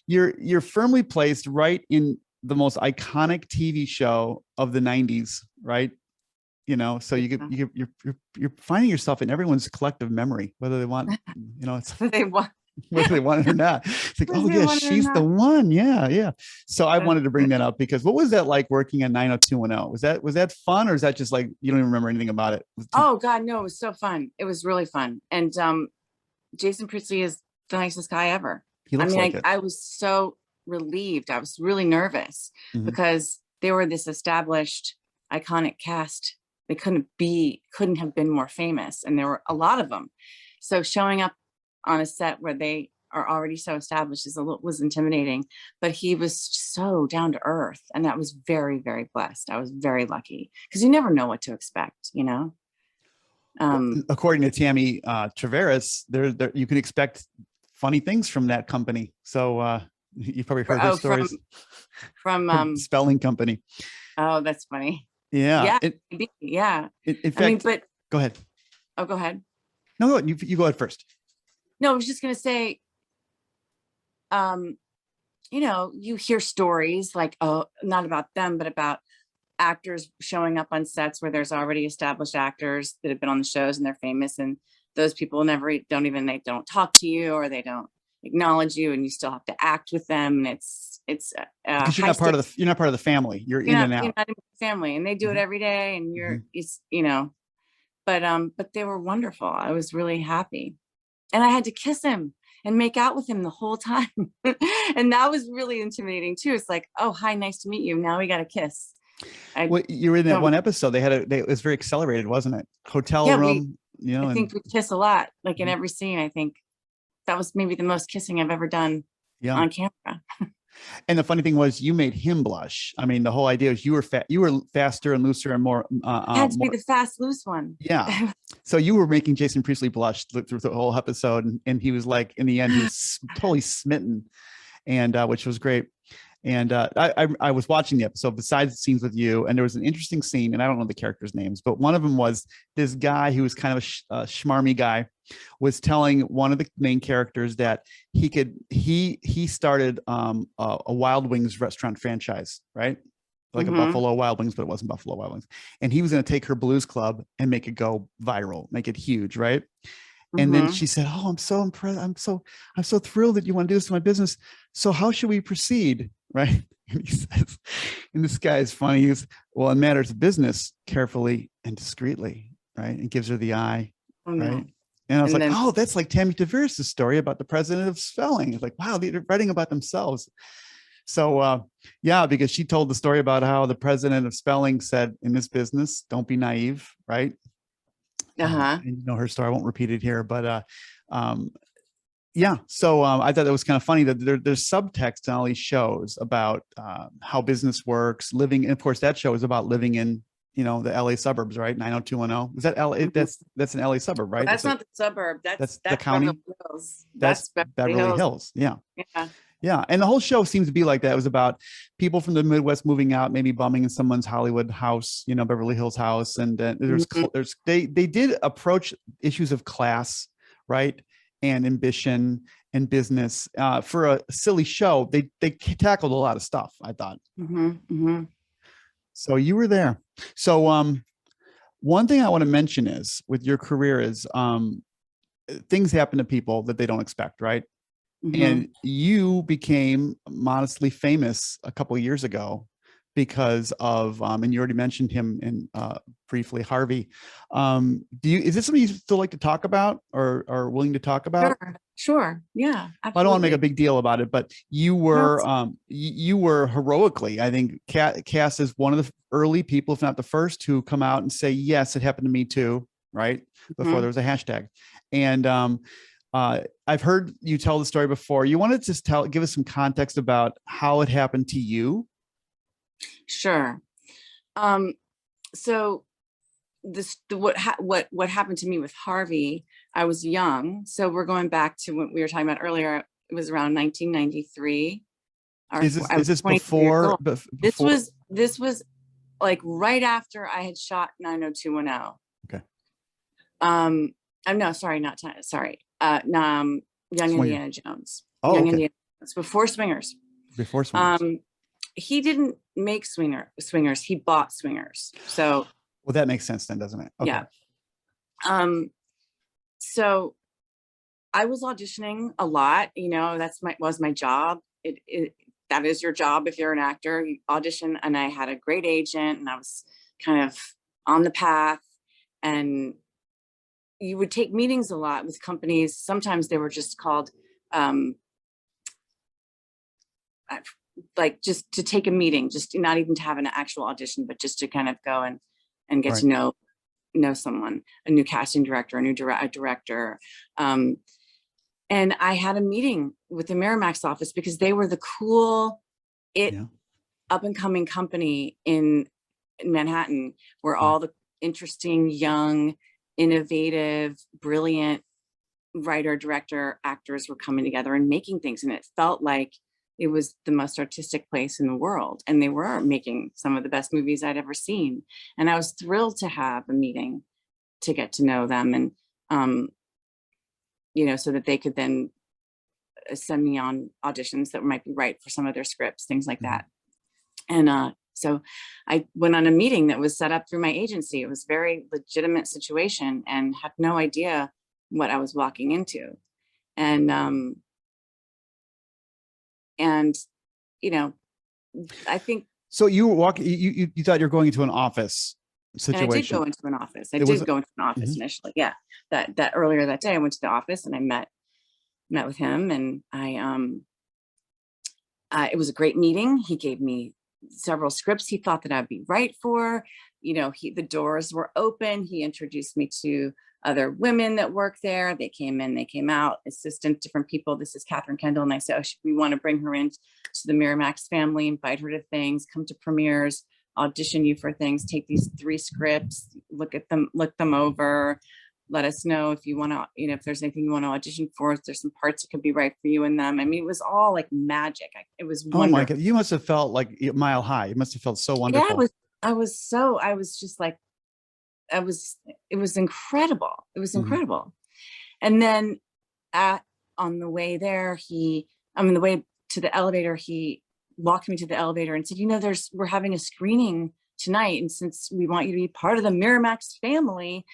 S4: you're firmly placed right in the most iconic TV show of the 90s, right? You know, so you're finding yourself in everyone's collective memory, whether they want, you know, it's
S5: they want
S4: whether they want it or not. It's like, oh yeah, she's the one. Yeah, yeah. So I wanted to bring that up because what was that like working on 90210? Was that fun, or is that just like you don't even remember anything about it?
S5: Oh God, no, it was so fun. It was really fun. And Jason Priestley is the nicest guy ever.
S4: He looks like it.
S5: I was so relieved. I was really nervous because they were this established, iconic cast. They couldn't have been more famous, and there were a lot of them. So showing up on a set where they are already so established was intimidating, but he was so down to earth, and that was very, very blessed. I was very lucky because you never know what to expect, you know.
S4: According to Tammy Traveris, there you can expect funny things from that company. So you've probably heard her stories
S5: from
S4: Spelling Company.
S5: Oh, that's funny.
S4: Yeah.
S5: Yeah.
S4: In fact, go ahead.
S5: Oh, go ahead.
S4: No, you go ahead first.
S5: No, I was just going to say, you know, you hear stories like, oh, not about them, but about actors showing up on sets where there's already established actors that have been on the shows and they're famous, and those people they don't talk to you, or they don't acknowledge you, and you still have to act with them. And it's
S4: because you're not part of the family. You're in and out.
S5: You're not in the family, and they do it every day, and it's, you know, but they were wonderful. I was really happy, and I had to kiss him and make out with him the whole time. And that was really intimidating too. It's like, oh, hi, nice to meet you. Now we got to kiss.
S4: Well, you were in that one episode. It was very accelerated, wasn't it? Hotel room.
S5: I think we kiss a lot, like in every scene. I think that was maybe the most kissing I've ever done on camera.
S4: And the funny thing was, you made him blush. I mean, the whole idea is you were faster and looser and more.
S5: Had to be the fast, loose one.
S4: Yeah. So you were making Jason Priestley blush through the whole episode, and he was like, in the end, he was totally smitten, and which was great. And I was watching the episode besides the scenes with you, and there was an interesting scene, and I don't know the characters' names, but one of them was this guy who was kind of a schmarmy guy was telling one of the main characters that he started a Wild Wings restaurant franchise, right? Like a Buffalo Wild Wings, but it wasn't Buffalo Wild Wings. And he was going to take her Blues Club and make it go viral, make it huge, right? And then she said, "Oh, I'm so impressed. I'm so thrilled that you want to do this to my business. So how should we proceed?" Right? And he says, and this guy is funny. He's, "Well, in matters of business, carefully and discreetly," right? And gives her the eye, right? And I was like, "Oh, that's like Tammy Traveris' story about the president of Spelling." It's like, wow, they're writing about themselves. So yeah, because she told the story about how the president of Spelling said, "In this business, don't be naive," right? And you know her story. I won't repeat it here, but yeah. So I thought that was kind of funny that there's subtext in all these shows about how business works, living. And of course, that show is about living in, you know, the LA suburbs, right? 90210. Is that LA? That's an LA suburb, right?
S5: Well, that's not the suburb. That's
S4: the county.
S5: Beverly Hills.
S4: That's Beverly Hills. Yeah. Yeah. And the whole show seems to be like that. It was about people from the Midwest moving out, maybe bumming in someone's Hollywood house, you know, Beverly Hills house. And they did approach issues of class, right? And ambition and business for a silly show. They tackled a lot of stuff, I thought. So you were there. So one thing I want to mention is with your career is things happen to people that they don't expect, right? And you became modestly famous a couple of years ago because of and you already mentioned him in briefly, Harvey. Is this something you still like to talk about or are willing to talk about?
S5: Sure. Yeah. Absolutely.
S4: I don't want to make a big deal about it, but you were heroically, I think, cast as one of the early people, if not the first, to come out and say, yes, it happened to me too, right? Before there was a hashtag. And I've heard you tell the story before. You want to just give us some context about how it happened to you?
S5: Sure. So what happened to me with Harvey, I was young. So we're going back to what we were talking about earlier. It was around 1993.
S4: Is this before?
S5: This was like right after I had shot 90210.
S4: Okay.
S5: No, sorry, not sorry. Young Indiana Jones.
S4: Oh,
S5: Young
S4: okay.
S5: Indiana Jones, before Swingers.
S4: Before Swingers.
S5: He didn't make Swingers. He bought Swingers. So.
S4: Well, that makes sense then, doesn't it? Okay.
S5: Yeah. So I was auditioning a lot. You know, was my job. That is your job if you're an actor. You audition, and I had a great agent, and I was kind of on the path. And you would take meetings a lot with companies. Sometimes they were just called, like just to take a meeting, just not even to have an actual audition, but just to kind of go and get to know someone, a new casting director, a new director. And I had a meeting with the Miramax office because they were the cool, up and coming company in Manhattan, where all the interesting, young, innovative, brilliant writer, director, actors were coming together and making things. And it felt like it was the most artistic place in the world. And they were making some of the best movies I'd ever seen. And I was thrilled to have a meeting to get to know them. And, so that they could then send me on auditions that might be right for some of their scripts, things like that. And so I went on a meeting that was set up through my agency. It was a very legitimate situation and had no idea what I was walking into. And I think.
S4: So you were walking, you thought you were going into an office situation.
S5: And I did go into an office. I did go into an office initially. Yeah. That earlier that day I went to the office and I met with him, and it was a great meeting. He gave me several scripts he thought that I'd be right for. The doors were open. He introduced me to other women that work there. They came in, they came out, assistants, different people. This is Katherine Kendall. And I said, we want to bring her in to the Miramax family, invite her to things, come to premieres, audition you for things, take these 3 scripts, look them over, let us know if you want to, if there's anything you want to audition for, if there's some parts that could be right for you in them. I mean, it was all like magic. It was wonderful.
S4: Oh my God. You must have felt like mile high. You must have felt so wonderful.
S5: Yeah, it was incredible. It was incredible. And then on the way there, the way to the elevator, he walked me to the elevator and said, we're having a screening tonight. And since we want you to be part of the Miramax family,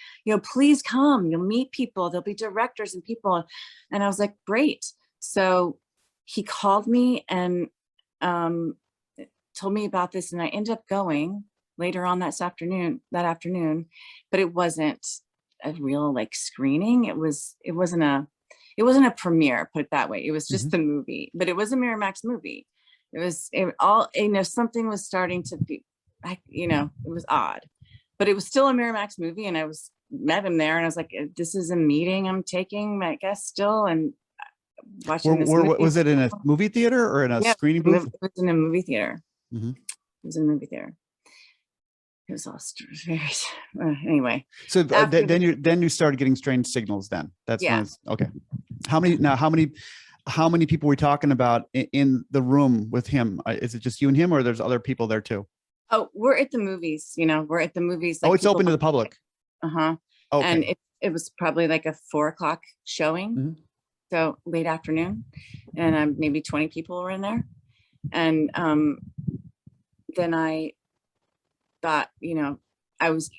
S5: please come, you'll meet people, there'll be directors and people. And I was like, great. So he called me and told me about this. And I ended up going later on that afternoon, but it wasn't a real screening. It wasn't a premiere, put it that way. It was just the movie, but it was a Miramax movie. Something was starting to be, it was odd, but it was still a Miramax movie. And I met him there and I was like, this is a meeting I'm taking, I guess, still. And watching this movie.
S4: Was it in a movie theater or in a screening booth?
S5: It was in a movie theater. It was in a movie theater. It was all very, anyway.
S4: So then you started getting strange signals then. That's when okay. How many people were we talking about in the room with him? Is it just you and him, or there's other people there too?
S5: Oh, we're at the movies, we're at the movies.
S4: It's open to the public.
S5: Okay. And it was probably like a 4:00 showing. So late afternoon, and maybe 20 people were in there. And then I thought, I was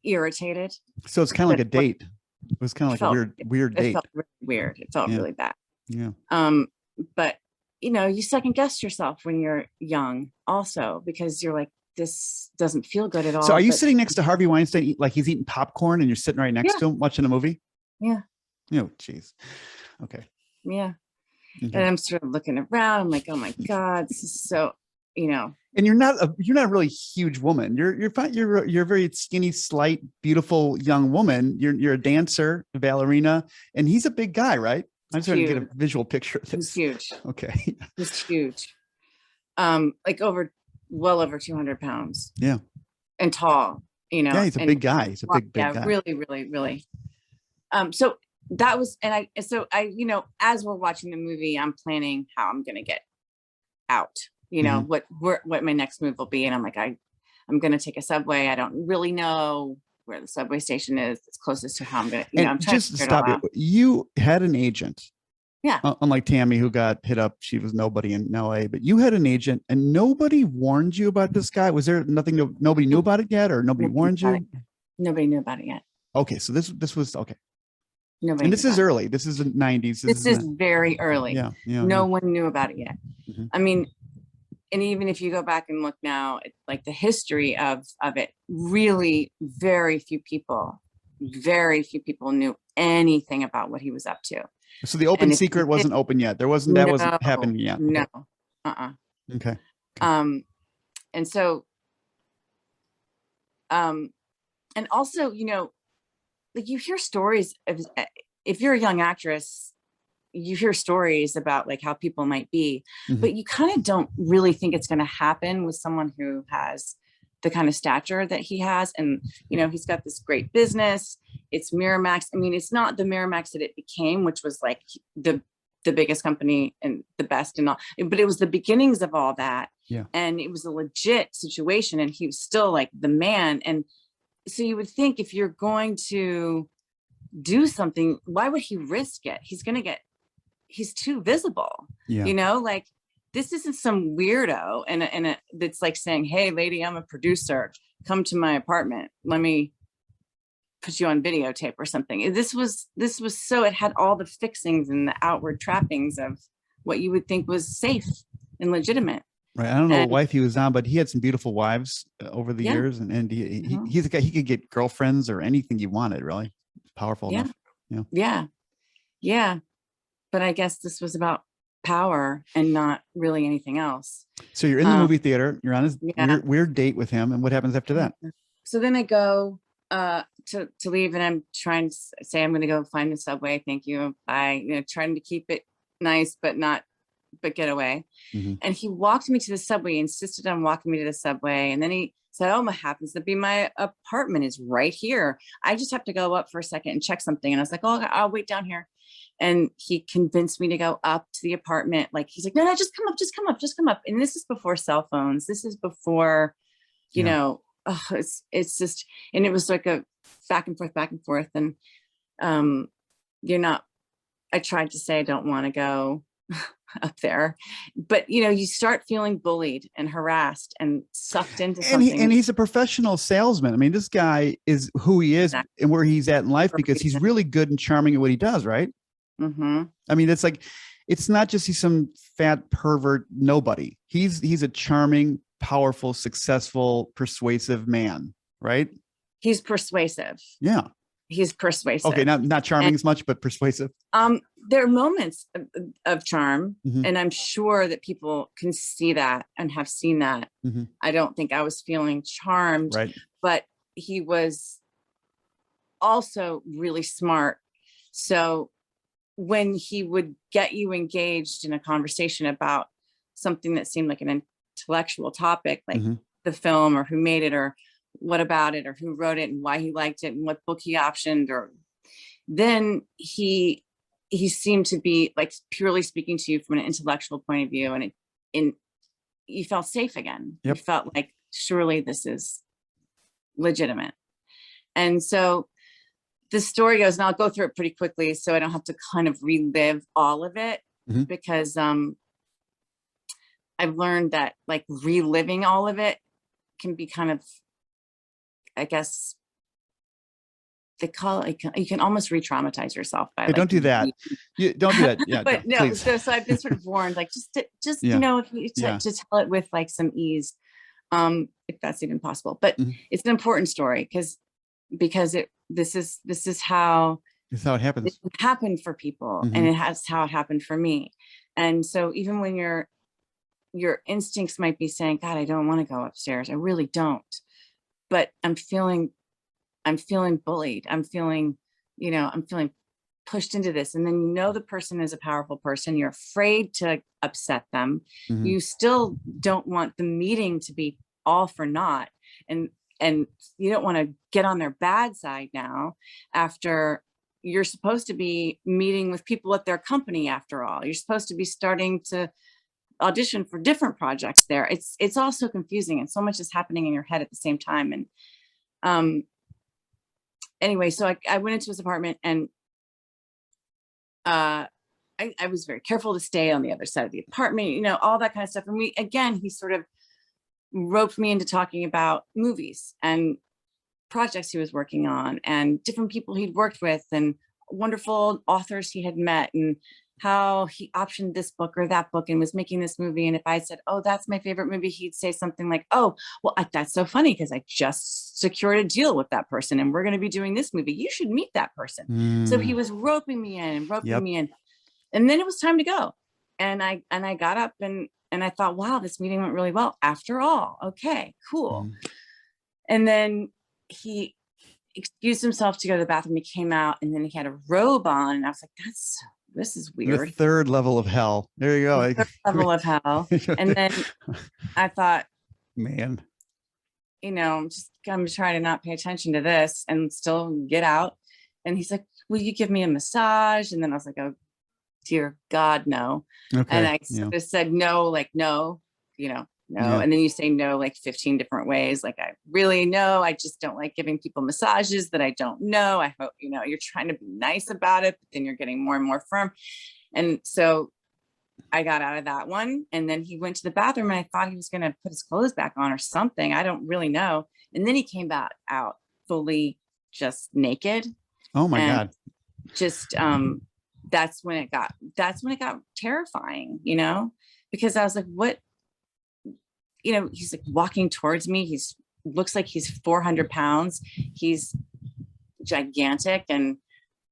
S5: irritated.
S4: So it's kind of like a date. It was kind of like a weird date.
S5: It felt really weird. It felt really bad.
S4: Yeah.
S5: But you second guess yourself when you're young also, because you're like, this doesn't feel good at all.
S4: So are you sitting next to Harvey Weinstein, like he's eating popcorn and you're sitting right next to him watching a movie?
S5: Yeah.
S4: Oh, geez. Okay.
S5: Yeah.
S4: Okay.
S5: And I'm sort of looking around. I'm like, oh my God, this is so,
S4: And you're not a really huge woman. You're fine. You're a very skinny, slight, beautiful young woman. You're a dancer, a ballerina, and he's a big guy, right? I'm trying to get a visual picture of this.
S5: He's huge.
S4: Okay.
S5: He's huge. Like well over 200 pounds.
S4: Yeah.
S5: And tall,
S4: Yeah, he's a big guy. He's a big guy.
S5: Really, really, really. So that was, and I, as we're watching the movie, I'm planning how I'm going to get out, what my next move will be. And I'm like, I'm going to take a subway. I don't really know where the subway station is. It's closest to how I'm going to, I'm trying
S4: just to stop you. You had an agent.
S5: Yeah.
S4: Unlike Tammy, who got hit up. She was nobody in LA, but you had an agent and nobody warned you about this guy. Was there nothing, nobody knew about it yet, or nobody warned you?
S5: Nobody knew about it yet.
S4: Okay. So this was okay.
S5: Nobody.
S4: And this is early. This is the 90s.
S5: This is very early.
S4: Yeah.
S5: No one knew about it yet.
S4: Mm-hmm.
S5: I mean, and even if you go back and look now, like the history of it, really very few people knew anything about what he was up to.
S4: So the open secret wasn't open yet. There wasn't, that wasn't happening yet.
S5: No.
S4: Okay.
S5: And so, and also, like you hear stories of, if you're a young actress, you hear stories about like how people might be, but you kind of don't really think it's going to happen with someone who has the kind of stature that he has. And, he's got this great business. It's Miramax. I mean, it's not the Miramax that it became, which was like the biggest company and the best and all, but it was the beginnings of all that.
S4: Yeah.
S5: And it was a legit situation. And he was still like the man. And so you would think if you're going to do something, why would he risk it? He's too visible, like this isn't some weirdo and that's like saying, hey lady, I'm a producer, come to my apartment, let me put you on videotape or something. This was so, it had all the fixings and the outward trappings of what you would think was safe and legitimate.
S4: Right. I don't know what wife he was on, but he had some beautiful wives over the years, and he's a guy, he could get girlfriends or anything you wanted, really. Powerful enough.
S5: Yeah. But I guess this was about power and not really anything else.
S4: So you're in the movie theater, you're on his weird date with him, and what happens after that?
S5: So then I go to leave, and I'm trying to say I'm going to go find the subway. Thank you. Bye. Trying to keep it nice, but get away. And he walked me to the subway, insisted on walking me to the subway. And then he said, oh, what happens to be my apartment is right here. I just have to go up for a second and check something. And I was like, oh, I'll wait down here. And he convinced me to go up to the apartment. Like, he's like, no, just come up. And this is before cell phones. This is before, it's just, and it was like a back and forth. And I tried to say, I don't want to go up there, but you start feeling bullied and harassed and sucked into something.
S4: And he's a professional salesman. I mean, this guy is who he is and where he's at in life, because he's really good and charming at what he does, right? I mean, it's like, it's not just he's some fat pervert nobody. He's a charming, powerful, successful, persuasive man, right?
S5: He's persuasive.
S4: Yeah.
S5: He's persuasive.
S4: Okay, not charming as much, but persuasive.
S5: There are moments of charm, and I'm sure that people can see that and have seen that. I don't think I was feeling charmed,
S4: right?
S5: But he was also really smart. So when he would get you engaged in a conversation about something that seemed like an intellectual topic, like the film or who made it or what about it or who wrote it and why he liked it and what book he optioned, or then he seemed to be like purely speaking to you from an intellectual point of view, and you felt safe again. You felt like surely this is legitimate. And so the story goes, and I'll go through it pretty quickly so I don't have to kind of relive all of it, because I've learned that like reliving all of it can be kind of, I guess, they call it, you can almost re-traumatize yourself by
S4: Hey, don't do that. You don't do that. Yeah.
S5: but no,
S4: please.
S5: so I've been sort of warned, like just
S4: Yeah.
S5: you know, if you
S4: Yeah.
S5: to tell it with like some ease, if that's even possible. But
S4: Mhm.
S5: it's an important story because this is how
S4: That's how it happens.
S5: it happened for people,
S4: Mhm.
S5: and it has how it happened for me. And so even when your instincts might be saying, God, I don't want to go upstairs, I really don't, but I'm feeling bullied, I'm feeling pushed into this. And then the person is a powerful person, you're afraid to upset them,
S4: Mhm.
S5: you still don't want the meeting to be all for naught, and you don't want to get on their bad side now, after you're supposed to be meeting with people at their company. After all, you're supposed to be starting to audition for different projects there. It's all so confusing, and so much is happening in your head at the same time. And anyway, so I went into his apartment, and I was very careful to stay on the other side of the apartment, all that kind of stuff. And he sort of roped me into talking about movies and projects he was working on, and different people he'd worked with, and wonderful authors he had met, and how he optioned this book or that book and was making this movie. And if I said, oh, that's my favorite movie, he'd say something like, oh, well, that's so funny because I just secured a deal with that person and we're going to be doing this movie. You should meet that person. So he was roping me in and roping me in. And then it was time to go. And I got up and I thought, wow, this meeting went really well after all. Okay, cool. And then he excused himself to go to the bathroom. He came out, and then he had a robe on, and I was like, this is weird.
S4: The third level of hell. There you go.
S5: The third level of hell. And then I thought,
S4: man,
S5: I'm trying to not pay attention to this and still get out. And he's like, will you give me a massage? And then I was like, oh dear God, no.
S4: Okay.
S5: And I sort of said no, like, no, no.
S4: Yeah.
S5: And then you say no like 15 different ways. Like, I really know, I just don't like giving people massages that I don't know. I hope, you're trying to be nice about it, but then you're getting more and more firm. And so I got out of that one. And then he went to the bathroom, and I thought he was going to put his clothes back on or something. I don't really know. And then he came back out fully just naked.
S4: Oh my God.
S5: Just, that's when it got terrifying, because I was like, what? He's like walking towards me. Looks like he's 400 pounds. He's gigantic. And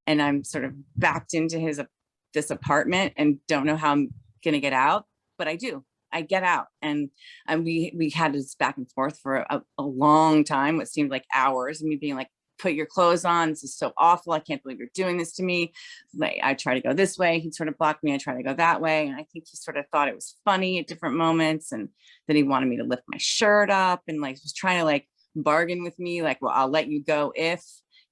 S5: I'm sort of backed into this apartment and don't know how I'm going to get out, but I do. I get out, and we had this back and forth for a long time, what seemed like hours, and me being like, put your clothes on. This is so awful. I can't believe you're doing this to me. Like, I try to go this way. He sort of blocked me. I try to go that way. And I think he sort of thought it was funny at different moments. And then he wanted me to lift my shirt up, and like was trying to like bargain with me. Like, well, I'll let you go if,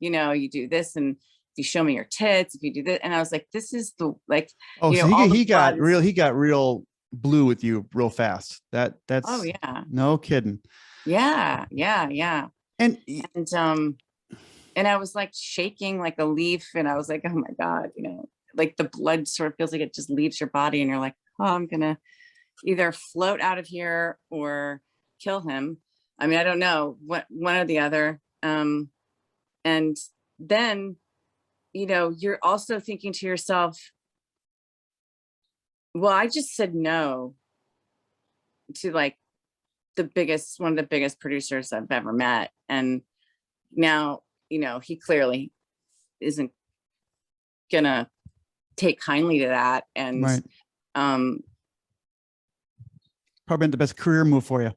S5: you do this. And if you show me your tits, if you do this. And I was like, this is the, like,
S4: oh, so he got real blue with you real fast. That's,
S5: oh yeah.
S4: No kidding.
S5: Yeah. And I was like shaking like a leaf, and I was like, oh my God, like the blood sort of feels like it just leaves your body, and you're like, oh, I'm gonna either float out of here or kill him. I mean, I don't know, what, one or the other. And then, you're also thinking to yourself, well, I just said no to like one of the biggest producers I've ever met. And now, he clearly isn't gonna take kindly to that. And
S4: right. Probably the best career move for you.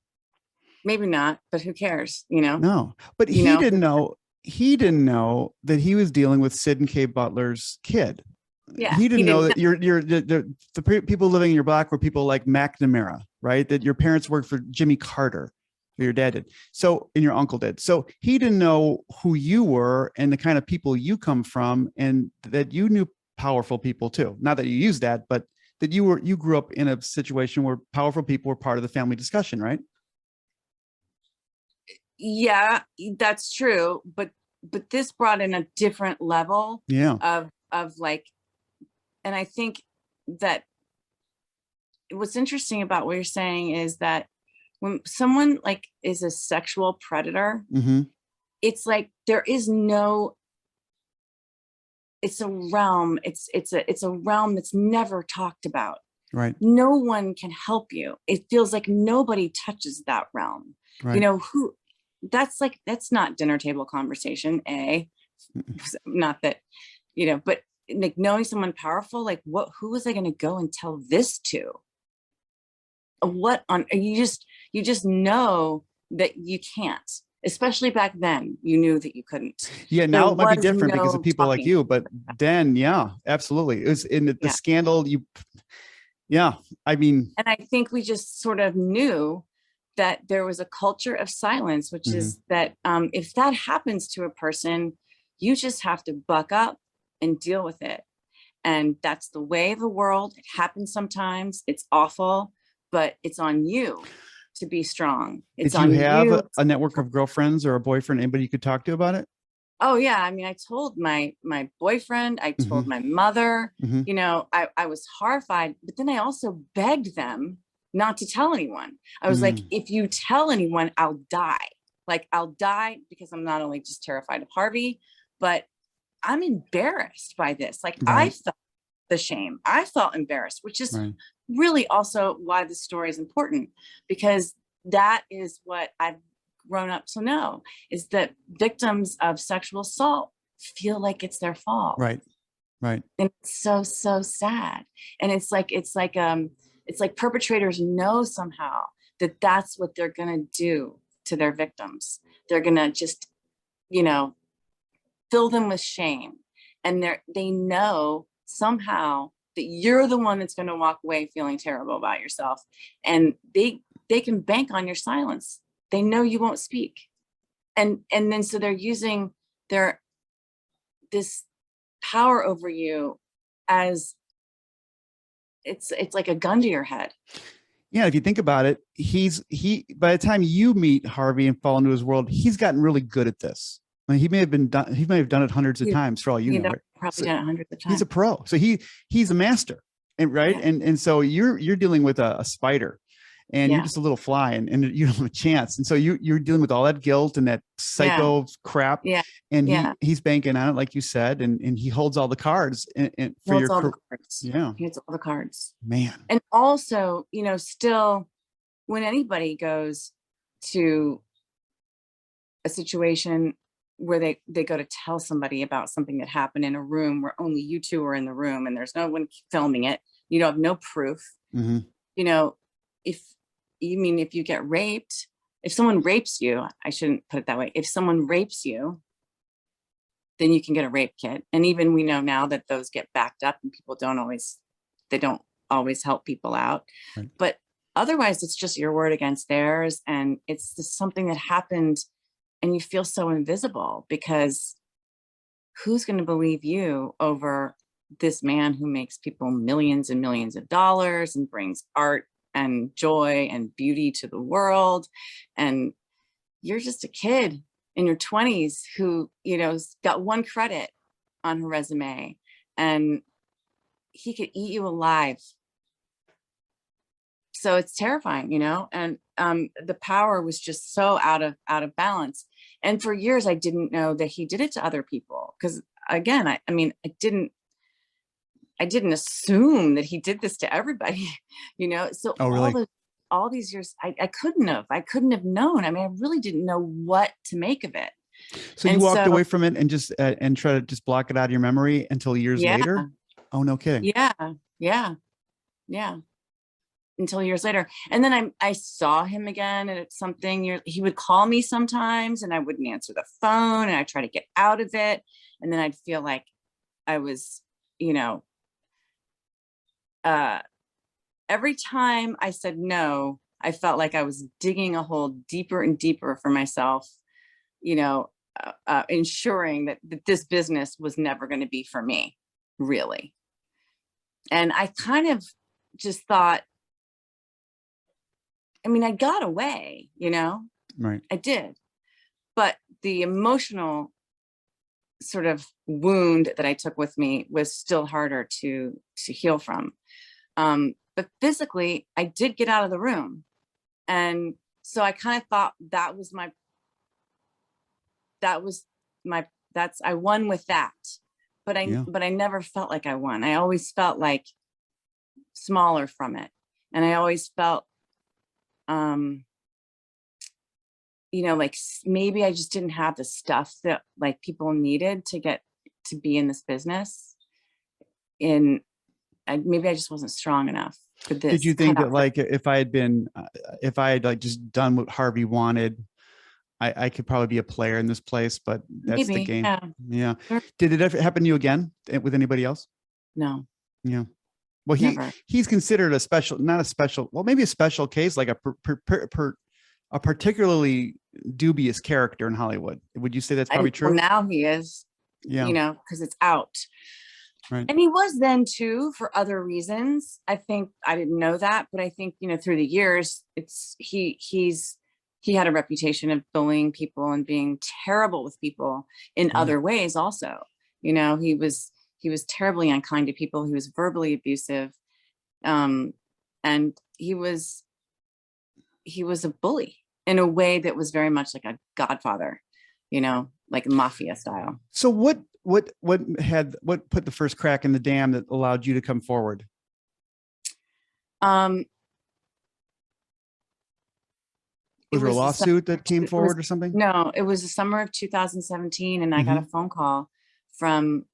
S5: Maybe not, but who cares?
S4: No, but he didn't know. He didn't know that he was dealing with Sid and Kay Butler's kid.
S5: Yeah,
S4: he didn't know that the people living in your block were people like McNamara, right? That your parents worked for Jimmy Carter. Your dad did. So, and your uncle did. So he didn't know who you were and the kind of people you come from, and that you knew powerful people too. Not that you used that, but that you grew up in a situation where powerful people were part of the family discussion, right?
S5: Yeah, that's true. But this brought in a different level of like, and I think that what's interesting about what you're saying is that when someone like is a sexual predator, it's like there is no it's a realm. It's a realm that's never talked about.
S4: Right.
S5: No one can help you. It feels like nobody touches that realm.
S4: Right.
S5: That's not dinner table conversation. Not that, but like knowing someone powerful, like who was I going to go and tell this to? You just know that you can't, especially back then. You knew that you couldn't.
S4: Yeah. Now it might be different because of people like you, but then, yeah, absolutely. It was in the scandal. I mean,
S5: and I think we just sort of knew that there was a culture of silence, which is that if that happens to a person, you just have to buck up and deal with it. And that's the way of the world. It happens sometimes. It's awful, but it's on you to be strong. It's
S4: did you have a network of girlfriends or a boyfriend, anybody you could talk to about it?
S5: Oh yeah. I mean, I told my boyfriend, I told my mother, I was horrified, but then I also begged them not to tell anyone. I was like, if you tell anyone, I'll die. Like I'll die because I'm not only just terrified of Harvey, but I'm embarrassed by this. Like I felt the shame. I felt embarrassed, which is really also why the story is important, because that is what I've grown up to know, is that victims of sexual assault feel like it's their fault.
S4: Right.
S5: And it's so sad. And it's like perpetrators know somehow that that's what they're going to do to their victims. They're going to just, fill them with shame. And they know somehow that you're the one that's going to walk away feeling terrible about yourself. And they can bank on your silence. They know you won't speak. And then so they're using this power over you as it's like a gun to your head.
S4: Yeah, if you think about it, by the time you meet Harvey and fall into his world, he's gotten really good at this. I mean, he may have done it hundreds of times for all you know. Right?
S5: Probably done it hundreds of times.
S4: He's a pro, so he's a master, and and so you're dealing with a spider, and you're just a little fly, and you don't have a chance. And so you're dealing with all that guilt and that psycho crap.
S5: Yeah.
S4: And he's banking on it, like you said, and he holds all the cards and for your career. Yeah.
S5: He holds all the cards.
S4: Man.
S5: And also, still when anybody goes to a situation where they go to tell somebody about something that happened in a room where only you two are in the room and there's no one filming it, you have no proof. If you get raped, if someone rapes you, I shouldn't put it that way. If someone rapes you, then you can get a rape kit. And even we know now that those get backed up and people don't always help people out. Right. But otherwise it's just your word against theirs. And it's just something that happened and you feel so invisible, because who's going to believe you over this man who makes people millions and millions of dollars and brings art and joy and beauty to the world? And you're just a kid in your 20s who, got one credit on her resume, and he could eat you alive. So it's terrifying, and the power was just so out of balance. And for years, I didn't know that he did it to other people. Because again, I didn't assume that he did this to everybody, So
S4: really?
S5: all these years, I couldn't have known. I mean, I really didn't know what to make of it.
S4: So you walked away from it and just and try to just block it out of your memory until years later? Oh, no kidding.
S5: Yeah. Until years later. And then I saw him again at something. He would call me sometimes and I wouldn't answer the phone, and I try to get out of it. And then I'd feel like I was, every time I said no, I felt like I was digging a hole deeper and deeper for myself, ensuring that this business was never going to be for me, really. And I kind of just thought, I got away,
S4: Right.
S5: I did. But the emotional sort of wound that I took with me was still harder to heal from. But physically, I did get out of the room. And so I kind of thought I won with that. but
S4: Yeah.
S5: I never felt like I won. I always felt like smaller from it. And I always felt, like maybe I just didn't have the stuff that like people needed to get to be in this business. Maybe I just wasn't strong enough for this.
S4: Did you think that like if I had like just done what Harvey wanted, I could probably be a player in this place, but that's the game. Yeah.
S5: Sure.
S4: Did it ever happen to you again with anybody else?
S5: No.
S4: Yeah. Well,
S5: Never.
S4: he's considered not a special, well, maybe a special case, like a particularly dubious character in Hollywood. Would you say that's probably true?
S5: Well, now he is, because it's out.
S4: Right.
S5: And he was then too, for other reasons. I think I didn't know that, but I think, through the years, he had a reputation of bullying people and being terrible with people in other ways also. He was terribly unkind to people. He was verbally abusive. And he was a bully in a way that was very much like a godfather, like mafia style.
S4: So what put the first crack in the dam that allowed you to come forward? Was there a lawsuit that came forward or something?
S5: No, it was the summer of 2017. And I got a phone call from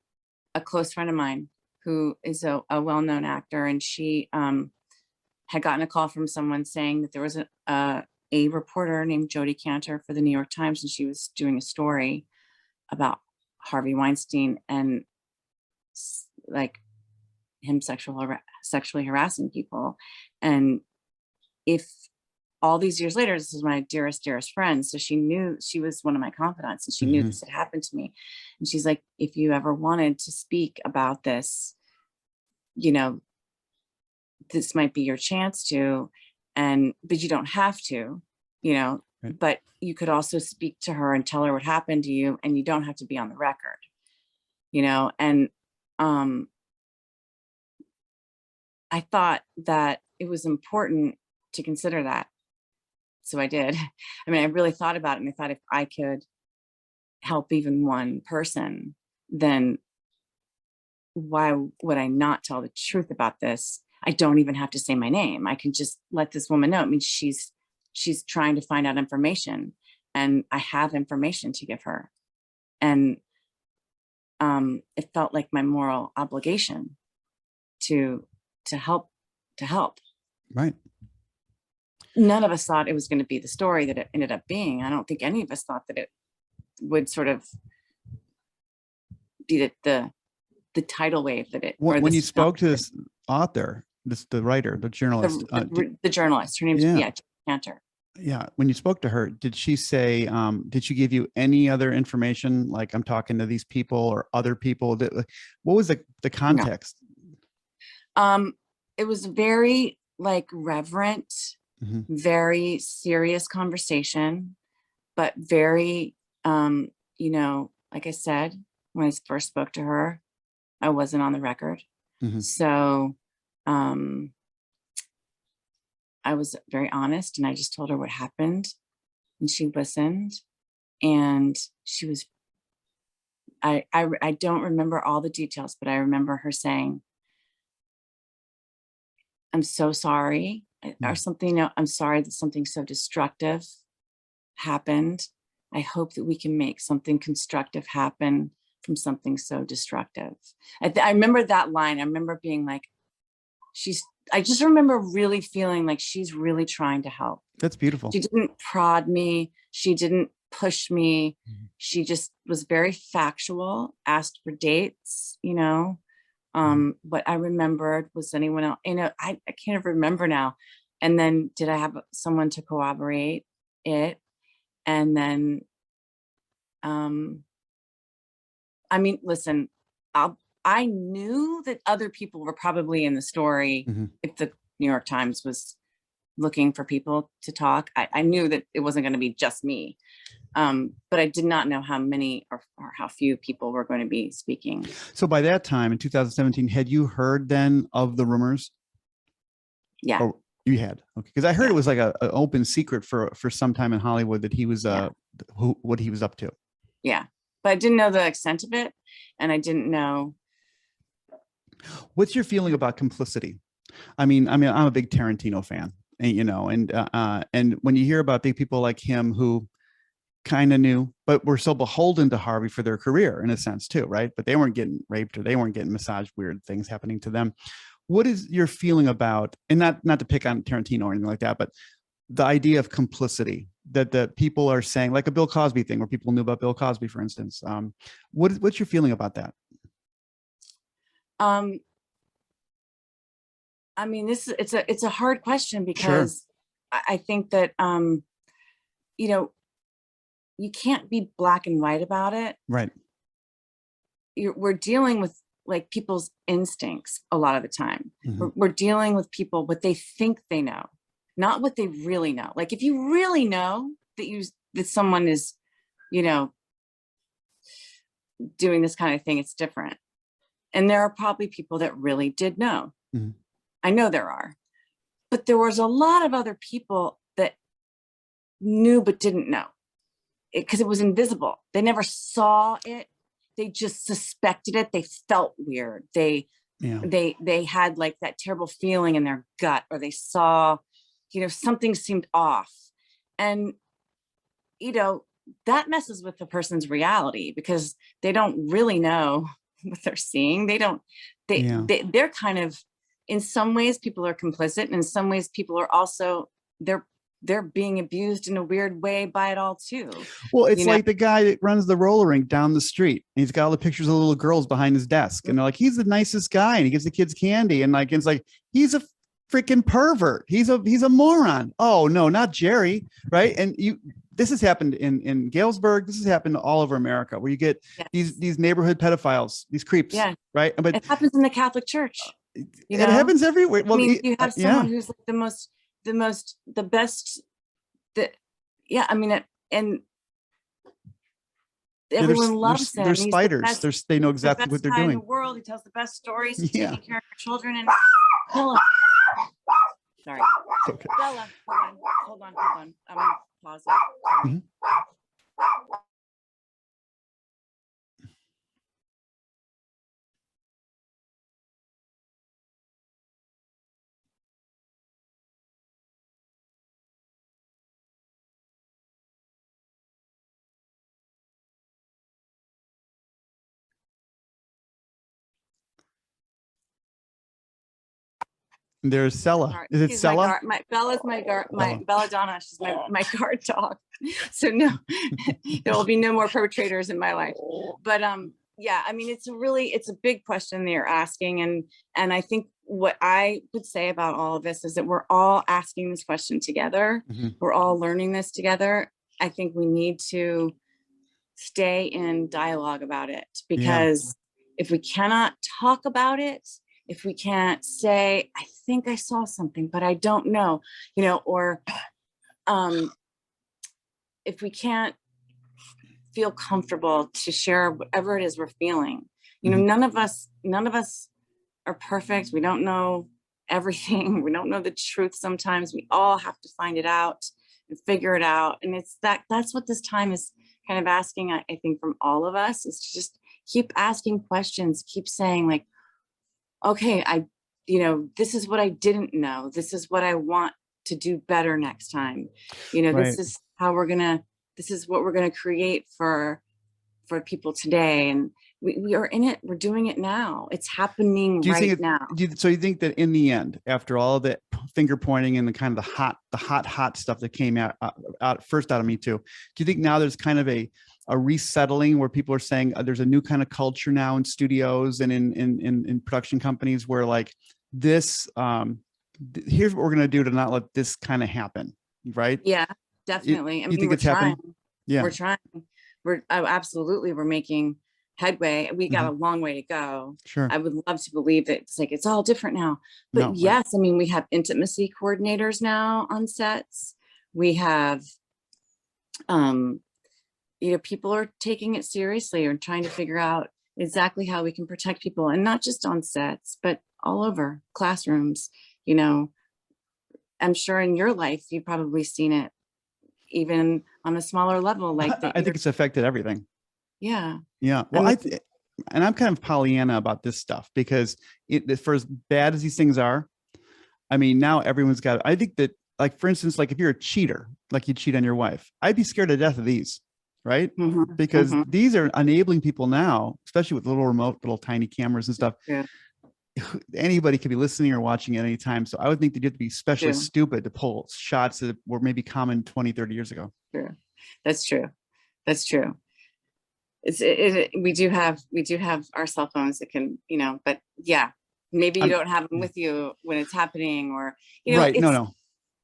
S5: a close friend of mine who is a well-known actor. And she had gotten a call from someone saying that there was a reporter named Jodi Kantor for the New York Times. And she was doing a story about Harvey Weinstein and like him sexually harassing people. And if all these years later, this is my dearest friend. So she knew, she was one of my confidants, and she knew this had happened to me. And she's like, if you ever wanted to speak about this, this might be your chance to, but you don't have to, right. But you could also speak to her and tell her what happened to you, and you don't have to be on the record, and I thought that it was important to consider that. So I did. I mean, I really thought about it, and I thought if I could help even one person, then why would I not tell the truth about this? I don't even have to say my name. I can just let this woman know. I mean, she's trying to find out information, and I have information to give her. And it felt like my moral obligation to help.
S4: Right.
S5: None of us thought it was going to be the story that it ended up being. I don't think any of us thought that it would sort of be the tidal wave that it.
S4: When you spoke to this author, the writer, the journalist,
S5: the journalist, her name's Kantor.
S4: Yeah. When you spoke to her, did she say? Did she give you any other information? Like, I'm talking to these people or other people. What was the context?
S5: No. It was very like reverent. Very serious conversation, but very, like I said, when I first spoke to her, I wasn't on the record. So I was very honest, and I just told her what happened, and she listened, and she was, I don't remember all the details, but I remember her saying, I'm so sorry. Or something, I'm sorry that something so destructive happened. I hope that we can make something constructive happen from something so destructive. I remember that line. I remember being like, I just remember really feeling like she's really trying to help.
S4: That's beautiful.
S5: She didn't prod me. She didn't push me. She just was very factual, asked for dates, what I remembered was anyone else, I can't remember now. And then did I have someone to corroborate it? And then, I mean, listen, I knew that other people were probably in the story. If the New York Times was looking for people to talk, I knew that it wasn't going to be just me. But I did not know how many or how few people were going to be speaking.
S4: So by that time in 2017, had you heard then of the rumors?
S5: Yeah.
S4: Or you had? Okay. Because I heard it was like an open secret for some time in Hollywood that he was what he was up to.
S5: Yeah. but I didn't know the extent of it, and I didn't know.
S4: What's your feeling about complicity? I mean, I'm a big Tarantino fan, and and when you hear about big people like him who kind of knew, but were so beholden to Harvey for their career in a sense too, right? But they weren't getting raped or they weren't getting massaged, weird things happening to them. What is your feeling about, and not to pick on Tarantino or anything like that, but the idea of complicity that people are saying, like a Bill Cosby thing where people knew about Bill Cosby, for instance. What's your feeling about that?
S5: I mean, it's a hard question because I think that, you know, you can't be black and white about it.
S4: Right.
S5: We're dealing with like people's instincts a lot of the time.
S4: Mm-hmm.
S5: We're dealing with people, what they think they know, not what they really know. Like if you really know that someone is, you know, doing this kind of thing, it's different. And there are probably people that really did know.
S4: Mm-hmm.
S5: I know there are, but there was a lot of other people that knew but didn't know because it was invisible. They never saw it. They just suspected it. They felt weird. They had like that terrible feeling in their gut, or they saw, you know, something seemed off. And, you know, that messes with the person's reality because they don't really know what they're seeing. They're kind of, in some ways people are complicit, and in some ways people are also, they're being abused in a weird way by it all too.
S4: Well, it's like the guy that runs the roller rink down the street. And he's got all the pictures of little girls behind his desk, and they're like, he's the nicest guy, and he gives the kids candy, and like it's like he's a freaking pervert. He's a moron. Oh no, not Jerry, right? And this has happened in Galesburg. This has happened all over America, where you get these neighborhood pedophiles, these creeps, right? But
S5: it happens in the Catholic Church.
S4: It happens everywhere. Well,
S5: I mean, you have someone who's like the best. I mean, and everyone loves them.
S4: They're spiders. They know exactly what they're doing.
S5: In the world, he tells the best stories. He's taking care of children. And Bella, sorry, okay. Bella, hold on. I'm gonna pause it.
S4: Mm-hmm. There's Sella. Is it Sella?
S5: Bella's Belladonna. She's my guard dog. So no, there will be no more perpetrators in my life. But yeah, I mean, it's a big question that you're asking, and I think what I would say about all of this is that we're all asking this question together. Mm-hmm. We're all learning this together. I think we need to stay in dialogue about it, because if we cannot talk about it, if we can't say, I think I saw something, but I don't know, you know, or if we can't feel comfortable to share whatever it is we're feeling, you know, none of us are perfect. We don't know everything. We don't know the truth. Sometimes we all have to find it out and figure it out. And that's what this time is kind of asking, I think, from all of us, is to just keep asking questions, keep saying like, okay, this is what I didn't know. This is what I want to do better next time. You know, This is this is what we're going to create for people today. And we are in it. We're doing it now. It's happening now.
S4: So you think that in the end, after all of that finger pointing and the kind of the hot stuff that came out of Me Too, do you think now there's kind of a resettling where people are saying there's a new kind of culture now in studios and in production companies where like this, here's what we're going to do to not let this kind of happen, right?
S5: Yeah, definitely.
S4: I mean, think it's happening? Yeah,
S5: we're trying. Absolutely, we're making headway. We got a long way to go.
S4: Sure.
S5: I would love to believe that it's all different now. But yes, I mean, we have intimacy coordinators now on sets. We have, people are taking it seriously and trying to figure out exactly how we can protect people, and not just on sets, but all over classrooms. You know, I'm sure in your life, you've probably seen it even on a smaller level. Like
S4: I think it's affected everything.
S5: Yeah.
S4: Yeah. Well, and I'm kind of Pollyanna about this stuff because for as bad as these things are, I mean, now everyone's got, I think that, like, for instance, like if you're a cheater, like you cheat on your wife, I'd be scared to death of these, right? Because these are enabling people now, especially with little remote, little tiny cameras and stuff.
S5: Yeah.
S4: Anybody could be listening or watching at any time. So I would think that you have to be especially stupid to pull shots that were maybe common 20, 30 years ago.
S5: True. That's true. That's true. We do have our cell phones that can, but yeah, maybe you don't have them with you when it's happening, or,
S4: right. No.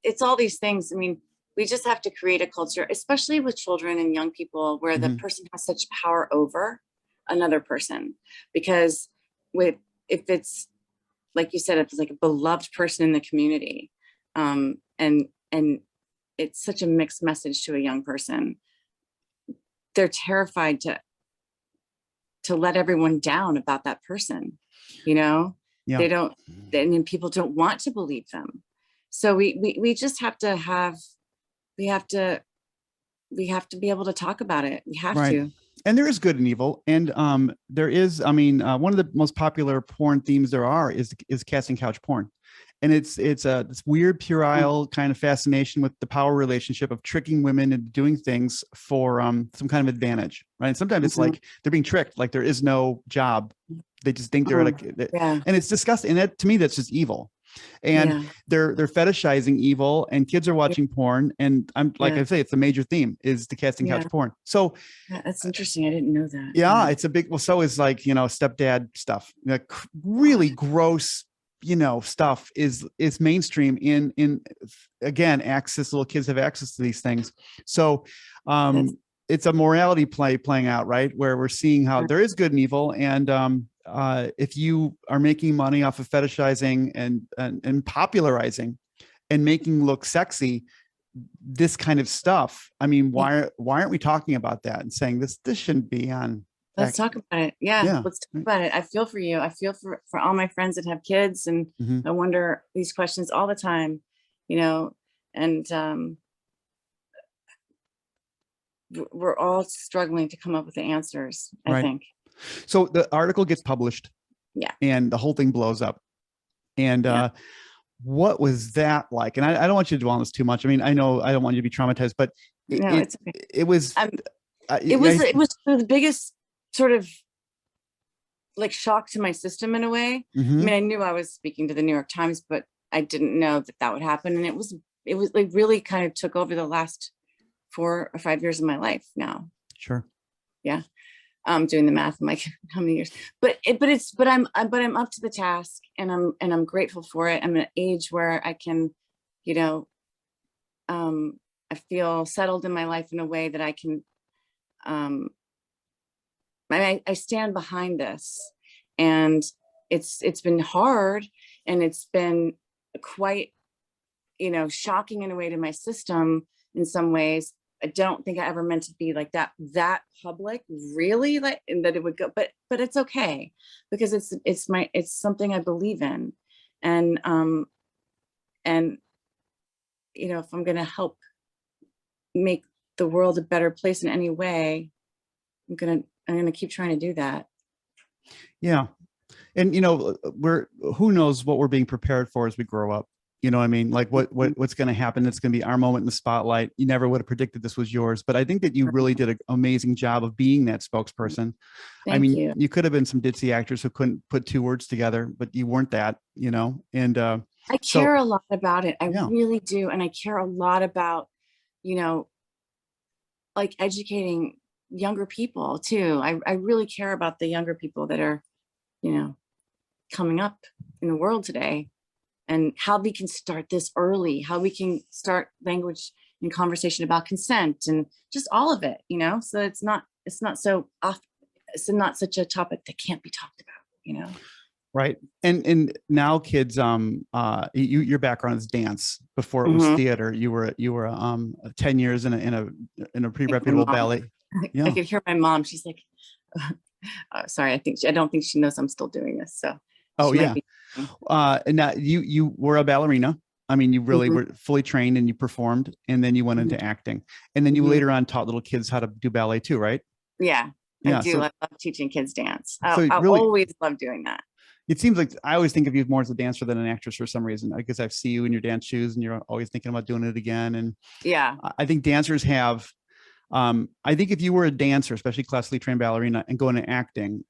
S5: It's all these things. I mean, we just have to create a culture, especially with children and young people, where the person has such power over another person, because if it's, like you said, if it's like a beloved person in the community, and it's such a mixed message to a young person, they're terrified to let everyone down about that person, they don't, and people don't want to believe them. So we just have to we have to be able to talk about it. We have to.
S4: And there is good and evil. And there is, one of the most popular porn themes there are is casting couch porn. And it's this weird puerile kind of fascination with the power relationship of tricking women into doing things for some kind of advantage, right? And sometimes it's like they're being tricked, like there is no job. They just think they're and it's disgusting. And that, to me, that's just evil. And they're fetishizing evil, and kids are watching porn. And I'm like I say, it's a major theme is the casting couch porn. So
S5: that's interesting. I didn't know that.
S4: Yeah, it's a big. Well, so is like stepdad stuff. Like really gross, stuff is mainstream in again access. Little kids have access to these things. So it's a morality playing out, right? Where we're seeing how there is good and evil, and if you are making money off of fetishizing and popularizing and making look sexy this kind of stuff, I mean, why aren't we talking about that and saying this shouldn't be on?
S5: Let's talk about it. Yeah, let's talk about it. I feel for you. I feel for all my friends that have kids, and I wonder these questions all the time, and we're all struggling to come up with the answers, I think.
S4: So the article gets published, and the whole thing blows up. And what was that like? And I don't want you to dwell on this too much. I mean, I know I don't want you to be traumatized, but it was
S5: the biggest sort of like shock to my system in a way. I mean, I knew I was speaking to the New York Times, but I didn't know that would happen. And it was like really kind of took over the last 4 or 5 years of my life now.
S4: Sure.
S5: Yeah. Doing the math, I'm like, how many years? But I'm up to the task, and I'm grateful for it. I'm at an age where I can, I feel settled in my life in a way that I can, I stand behind this, and it's been hard, and it's been quite, shocking in a way to my system in some ways. I don't think I ever meant to be like that public, really, like, and that it would go, but it's okay, because it's something I believe in. And if I'm going to help make the world a better place in any way, I'm going to keep trying to do that.
S4: Yeah. And, who knows what we're being prepared for as we grow up. You know what I mean? Like what's going to happen? It's going to be our moment in the spotlight. You never would have predicted this was yours, but I think that you really did an amazing job of being that spokesperson.
S5: Thank you.
S4: You could have been some ditzy actors who couldn't put 2 words together, but you weren't that, and
S5: I care a lot about it. I really do. And I care a lot about, like educating younger people too. I really care about the younger people that are, coming up in the world today, and how we can start this early, how we can start language and conversation about consent and just all of it, so it's not so off. It's not such a topic that can't be talked about,
S4: Right. And now kids, your background is dance. Before it was theater. You were 10 years in a pretty reputable ballet. Yeah.
S5: I could hear my mom. She's like, sorry, I don't think she knows I'm still doing this. So.
S4: Oh yeah. And now you were a ballerina. I mean, you really were fully trained, and you performed, and then you went into acting, and then you later on taught little kids how to do ballet too, right?
S5: Yeah. I do. I love teaching kids dance.
S4: So
S5: I
S4: really,
S5: always love doing that.
S4: it seems like I always think of you more as a dancer than an actress for some reason. I guess I see you in your dance shoes and you're always thinking about doing it again. And
S5: yeah,
S4: I think dancers have, I think if you were a dancer, especially classically trained ballerina, and go into acting,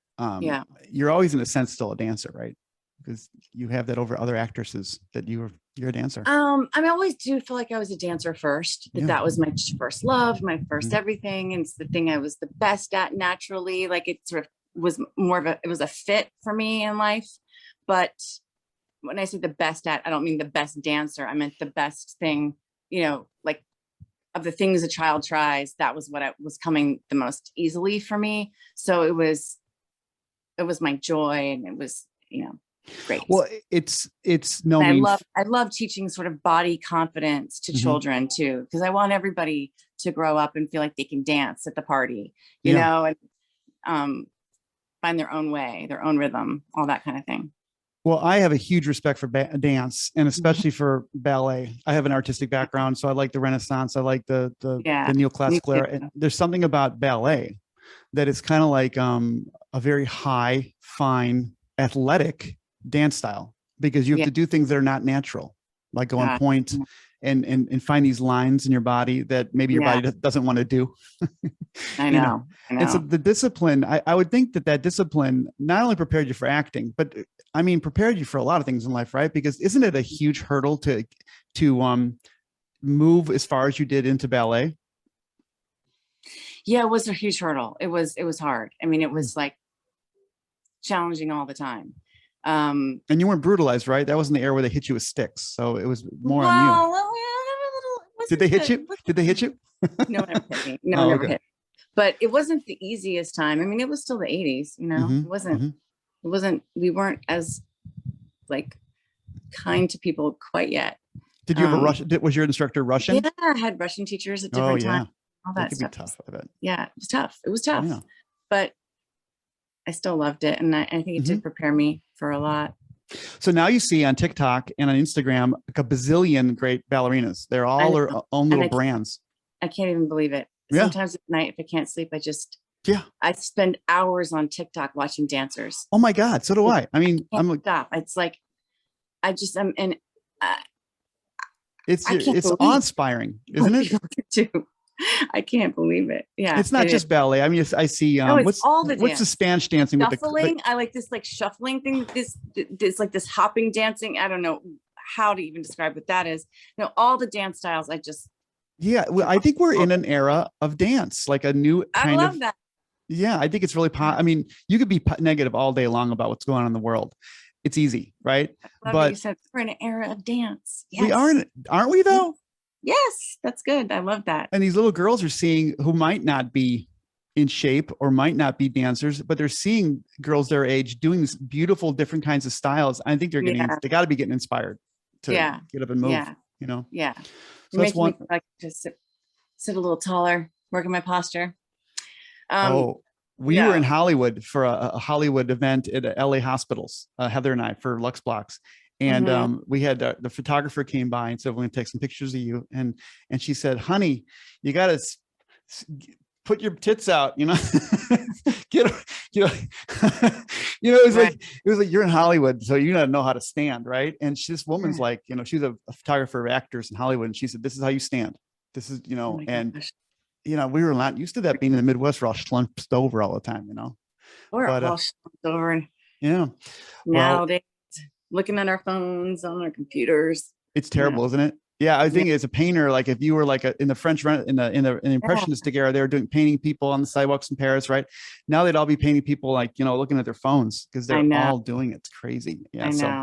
S4: you're always in a sense still a dancer, right? Because you have that over other actresses that you're a dancer.
S5: I mean, I always do feel like I was a dancer first, that was my first love, my first everything. And it's the thing I was the best at naturally. Like it sort of was more of it was a fit for me in life. But when I say the best at, I don't mean the best dancer. I meant the best thing, like of the things a child tries, that was what was coming the most easily for me. So it was my joy, and it was, great.
S4: Well, it's no means.
S5: I love teaching sort of body confidence to children too, because I want everybody to grow up and feel like they can dance at the party, you know, and find their own way, their own rhythm, all that kind of thing.
S4: Well, I have a huge respect for dance, and especially for ballet. I have an artistic background, so I like the Renaissance. I like the neoclassical era. And there's something about ballet that is kind of like a very high, fine, athletic dance style, because you have to do things that are not natural, like go on point and find these lines in your body that maybe your body doesn't want to do.
S5: I know.
S4: And so the discipline, I would think that discipline not only prepared you for acting, but I mean, prepared you for a lot of things in life, right? Because isn't it a huge hurdle to move as far as you did into ballet?
S5: Yeah, it was a huge hurdle. It was hard. I mean, it was like challenging all the time.
S4: And you weren't brutalized, right? That wasn't the era where they hit you with sticks. So it was more on you. Did they hit you? Did they hit you?
S5: No one ever hit me. No one ever hit. But it wasn't the easiest time. I mean, it was still the 80s, it wasn't, we weren't as like kind to people quite yet.
S4: Did you have a Russian? Was your instructor Russian?
S5: Yeah, I had Russian teachers at different times. All that stuff.
S4: Be tough, I bet.
S5: Yeah, it was tough. It was tough, but I still loved it. And I think it did prepare me for a lot.
S4: So now you see on TikTok and on Instagram, like a bazillion great ballerinas. They're all their own little brands.
S5: I can't even believe it. Sometimes at night, if I can't sleep, I spend hours on TikTok watching dancers.
S4: Oh my God. So do I. I mean, I'm like,
S5: stop. It's like, it's
S4: awe-inspiring, isn't it?
S5: I can't believe it. Yeah.
S4: It's not just ballet. I mean, I see, what's the Spanish dancing
S5: shuffling?
S4: with the,
S5: I like this like shuffling thing. This like this hopping dancing. I don't know how to even describe what that is. All the dance styles.
S4: Well, I think we're in an era of dance, like a new kind of.
S5: I love that.
S4: Yeah, I think it's really. I mean, you could be negative all day long about what's going on in the world. It's easy, right?
S5: But you said we're in an era of dance. Yes.
S4: We aren't we though?
S5: Yes, that's good. I love that.
S4: And these little girls are seeing who might not be in shape or might not be dancers, but they're seeing girls their age doing these beautiful, different kinds of styles. I think they got to be getting inspired to get up and move. Yeah.
S5: Yeah.
S4: So that's one.
S5: Me like to sit a little taller, working my posture.
S4: We were in Hollywood for a Hollywood event at LA hospitals, Heather and I, for Lux Blocks. And we had the photographer came by and said, we're going to take some pictures of you. And she said, honey, you got to put your tits out, it was like, you're in Hollywood, so you gotta know how to stand. Right. And this woman's like, she's a photographer of actors in Hollywood. And she said, this is how you stand. This is, we were not used to that being in the Midwest. We're all slumped over all the time,
S5: We're all slumped over.
S4: Yeah.
S5: Nowadays, looking at our phones, on our computers.
S4: It's terrible, isn't it? Yeah, I think as a painter, like if you were like in the French in the impressionistic era, they were painting people on the sidewalks in Paris, right? Now they'd all be painting people like looking at their phones because they're all doing it. It's crazy. Yeah, so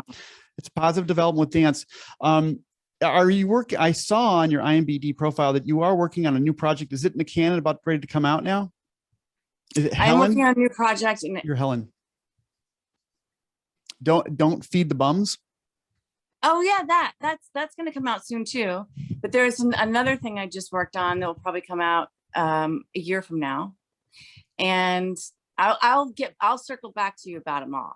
S4: it's positive development with dance. Are you working? I saw on your IMDb profile that you are working on a new project. Is it in the canon, about ready to come out now? Is it Helen?
S5: I'm working on a new project.
S4: You're Helen. Don't feed the bums.
S5: Oh yeah, that's going to come out soon too. But there's another thing I just worked on that will probably come out a year from now, and I'll circle back to you about them all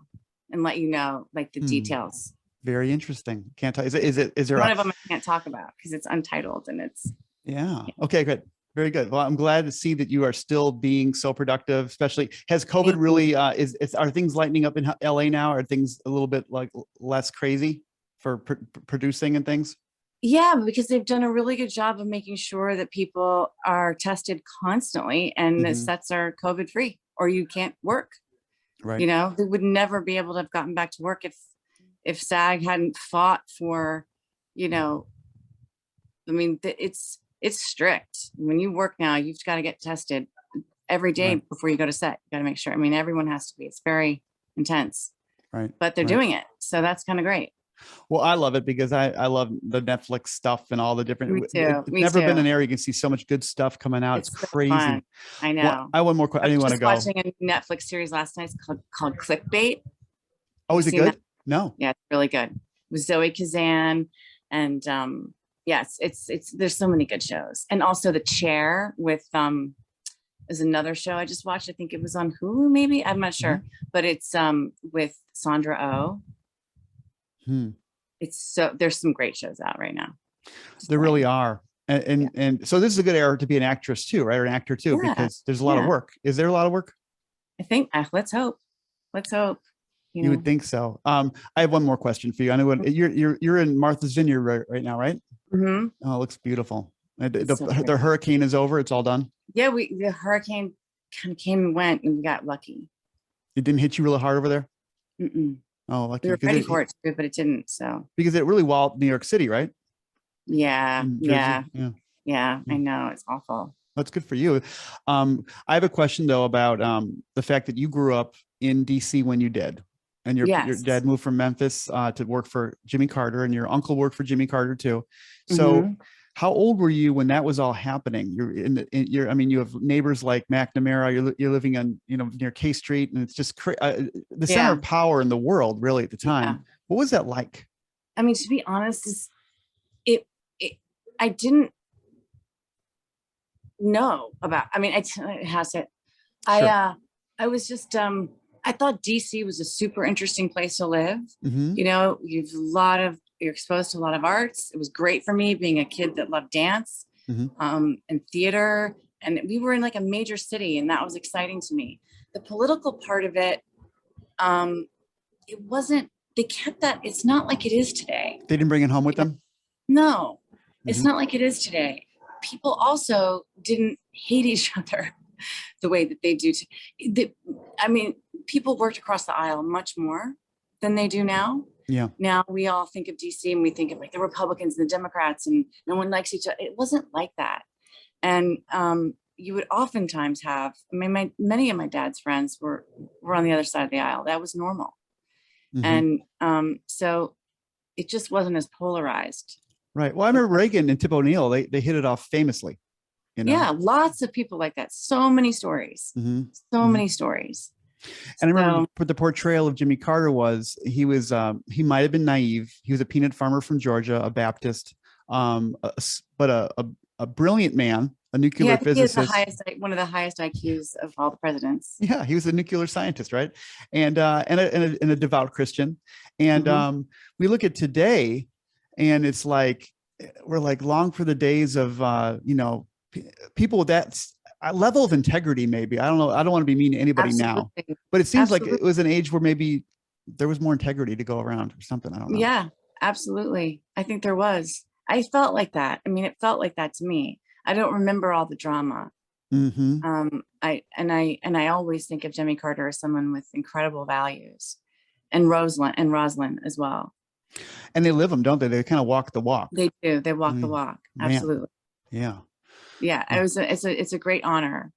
S5: and let you know like the details.
S4: Very interesting. Can't tell. Is there
S5: one of them I can't talk about because it's untitled and it's
S4: yeah. Okay, good. Very good. Well, I'm glad to see that you are still being so productive, especially has COVID really, are things lightening up in LA now? Are things a little bit like less crazy for producing and things?
S5: Yeah, because they've done a really good job of making sure that people are tested constantly and the sets are COVID free, or you can't work.
S4: Right.
S5: You know, they would never be able to have gotten back to work if SAG hadn't fought for, you know, I mean, it's strict. When you work now, you've got to get tested every day before you go to set. You got to make sure. I mean, everyone has to be. It's very intense.
S4: Right.
S5: But they're doing it. So that's kind of great.
S4: Well, I love it because I love the Netflix stuff and all the different.
S5: Me too.
S4: It's never been an area you can see so much good stuff coming out. It's crazy.
S5: Fun. I know.
S4: Well, I have one more question. I didn't want to go.
S5: I was watching a Netflix series last night called Clickbait.
S4: Oh, is it good? That? No.
S5: Yeah, it's really good. With Zoe Kazan and yes, it's there's so many good shows. And also The Chair with is another show I just watched. I think it was on Hulu, maybe. I'm not sure, but it's with Sandra Oh. It's so there's some great shows out right now.
S4: There really are. And so this is a good era to be an actress too, right? Or an actor too, because there's a lot of work. Is there a lot of work?
S5: I think let's hope. Let's hope.
S4: You would think so. I have one more question for you. I know you're in Martha's Vineyard right now, right? Oh, it looks beautiful. The hurricane is over. It's all done.
S5: Yeah, the hurricane kind of came and went, and we got lucky.
S4: It didn't hit you really hard over there? Oh, lucky.
S5: We were ready for it too, but it didn't. So
S4: because it really walled New York City, right?
S5: Yeah. I know, it's awful.
S4: That's good for you. I have a question though about the fact that you grew up in DC when you did, and your dad moved from Memphis to work for Jimmy Carter, and your uncle worked for Jimmy Carter too. So how old were you when that was all happening? I mean, you have neighbors like McNamara. You're living on, near K Street, and it's just the center of power in the world, really, at the time. Yeah. What was that like?
S5: I mean, to be honest, I didn't know about. I mean, I was just I thought DC was a super interesting place to live. You're exposed to a lot of arts. It was great for me being a kid that loved dance and theater. And we were in like a major city, and that was exciting to me. The political part of it, they kept that. It's not like it is today.
S4: They didn't bring it home with them?
S5: No, it's not like it is today. People also didn't hate each other the way that they do. I mean, people worked across the aisle much more than they do now.
S4: Yeah.
S5: Now we all think of DC and we think of like the Republicans and the Democrats, and no one likes each other. It wasn't like that. And you would oftentimes have, many of my dad's friends were on the other side of the aisle. That was normal. And so it just wasn't as polarized.
S4: Right. Well, I remember Reagan and Tip O'Neill, they hit it off famously.
S5: Yeah, lots of people like that. So many stories. So many stories.
S4: And I remember the portrayal of Jimmy Carter was he might have been naive. He was a peanut farmer from Georgia, a Baptist, but a brilliant man, a nuclear physicist.
S5: He is one of the highest IQs of all the presidents.
S4: Yeah, he was a nuclear scientist, right? And a devout Christian. And we look at today, and it's like we're like long for the days of people with that level of integrity. Maybe I don't know. I don't want to be mean to anybody now, but it seems like it was an age where maybe there was more integrity to go around or something. I don't know.
S5: Yeah, absolutely. I think there was. I felt like that. I mean, it felt like that to me. I don't remember all the drama. I always think of Jimmy Carter as someone with incredible values, and Rosalind as well.
S4: And they live them, don't they? They kind of walk the walk.
S5: They do. They walk the walk. Absolutely.
S4: Yeah.
S5: Yeah. It's a great honor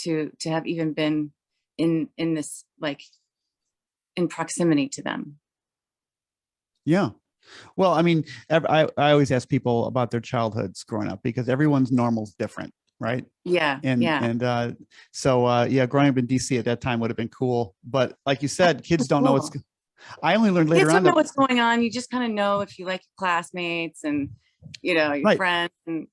S5: to have even been in this, like, in proximity to them.
S4: Yeah. Well, I mean, I always ask people about their childhoods growing up, because everyone's normal is different, right?
S5: Yeah.
S4: So growing up in DC at that time would have been cool. But like you said, kids don't know what's. I only learned later on.
S5: Kids don't know what's going on. You just kind of know if you like your classmates and your friends and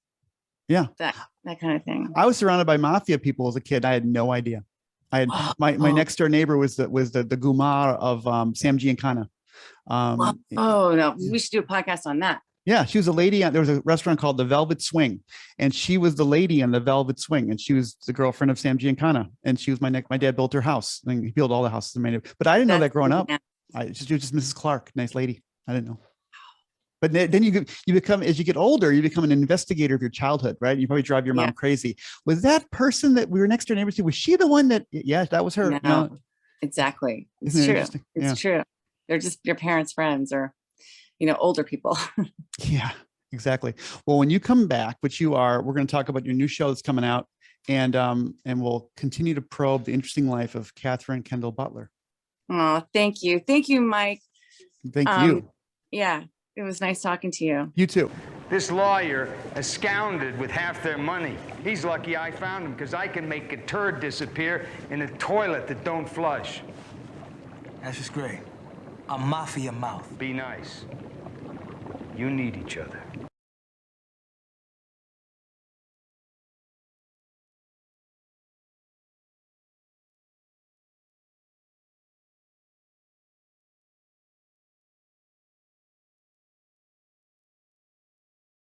S5: that kind of thing.
S4: I was surrounded by mafia people as a kid. I had no idea. I had my next door neighbor was the Gumar of Sam Giancana.
S5: No, we should do a podcast on that.
S4: Yeah, she was a lady on, there was a restaurant called the Velvet Swing, and she was the lady on the Velvet Swing, and she was the girlfriend of Sam Giancana, and she was my dad built her house. I mean, he built all the houses. But I didn't know that growing up. She was just Mrs. Clark, nice lady. I didn't know. But then you become, as you get older, you become an investigator of your childhood, right? You probably drive your mom crazy. Was that person that we were next door neighbors to, was she the one that, yeah, that was her?
S5: No. Exactly. It's true. It's true. They're just your parents' friends or, older people.
S4: Yeah, exactly. Well, when you come back, which you are, we're going to talk about your new show that's coming out, and we'll continue to probe the interesting life of Katherine Kendall Butler.
S5: Oh, thank you. Thank you, Mike.
S4: Thank you.
S5: Yeah, it was nice talking to you.
S4: You too.
S9: This lawyer absconded with half their money. He's lucky I found him because I can make a turd disappear in a toilet that don't flush.
S6: That's just great. A mafia mouth.
S9: Be nice. You need each other.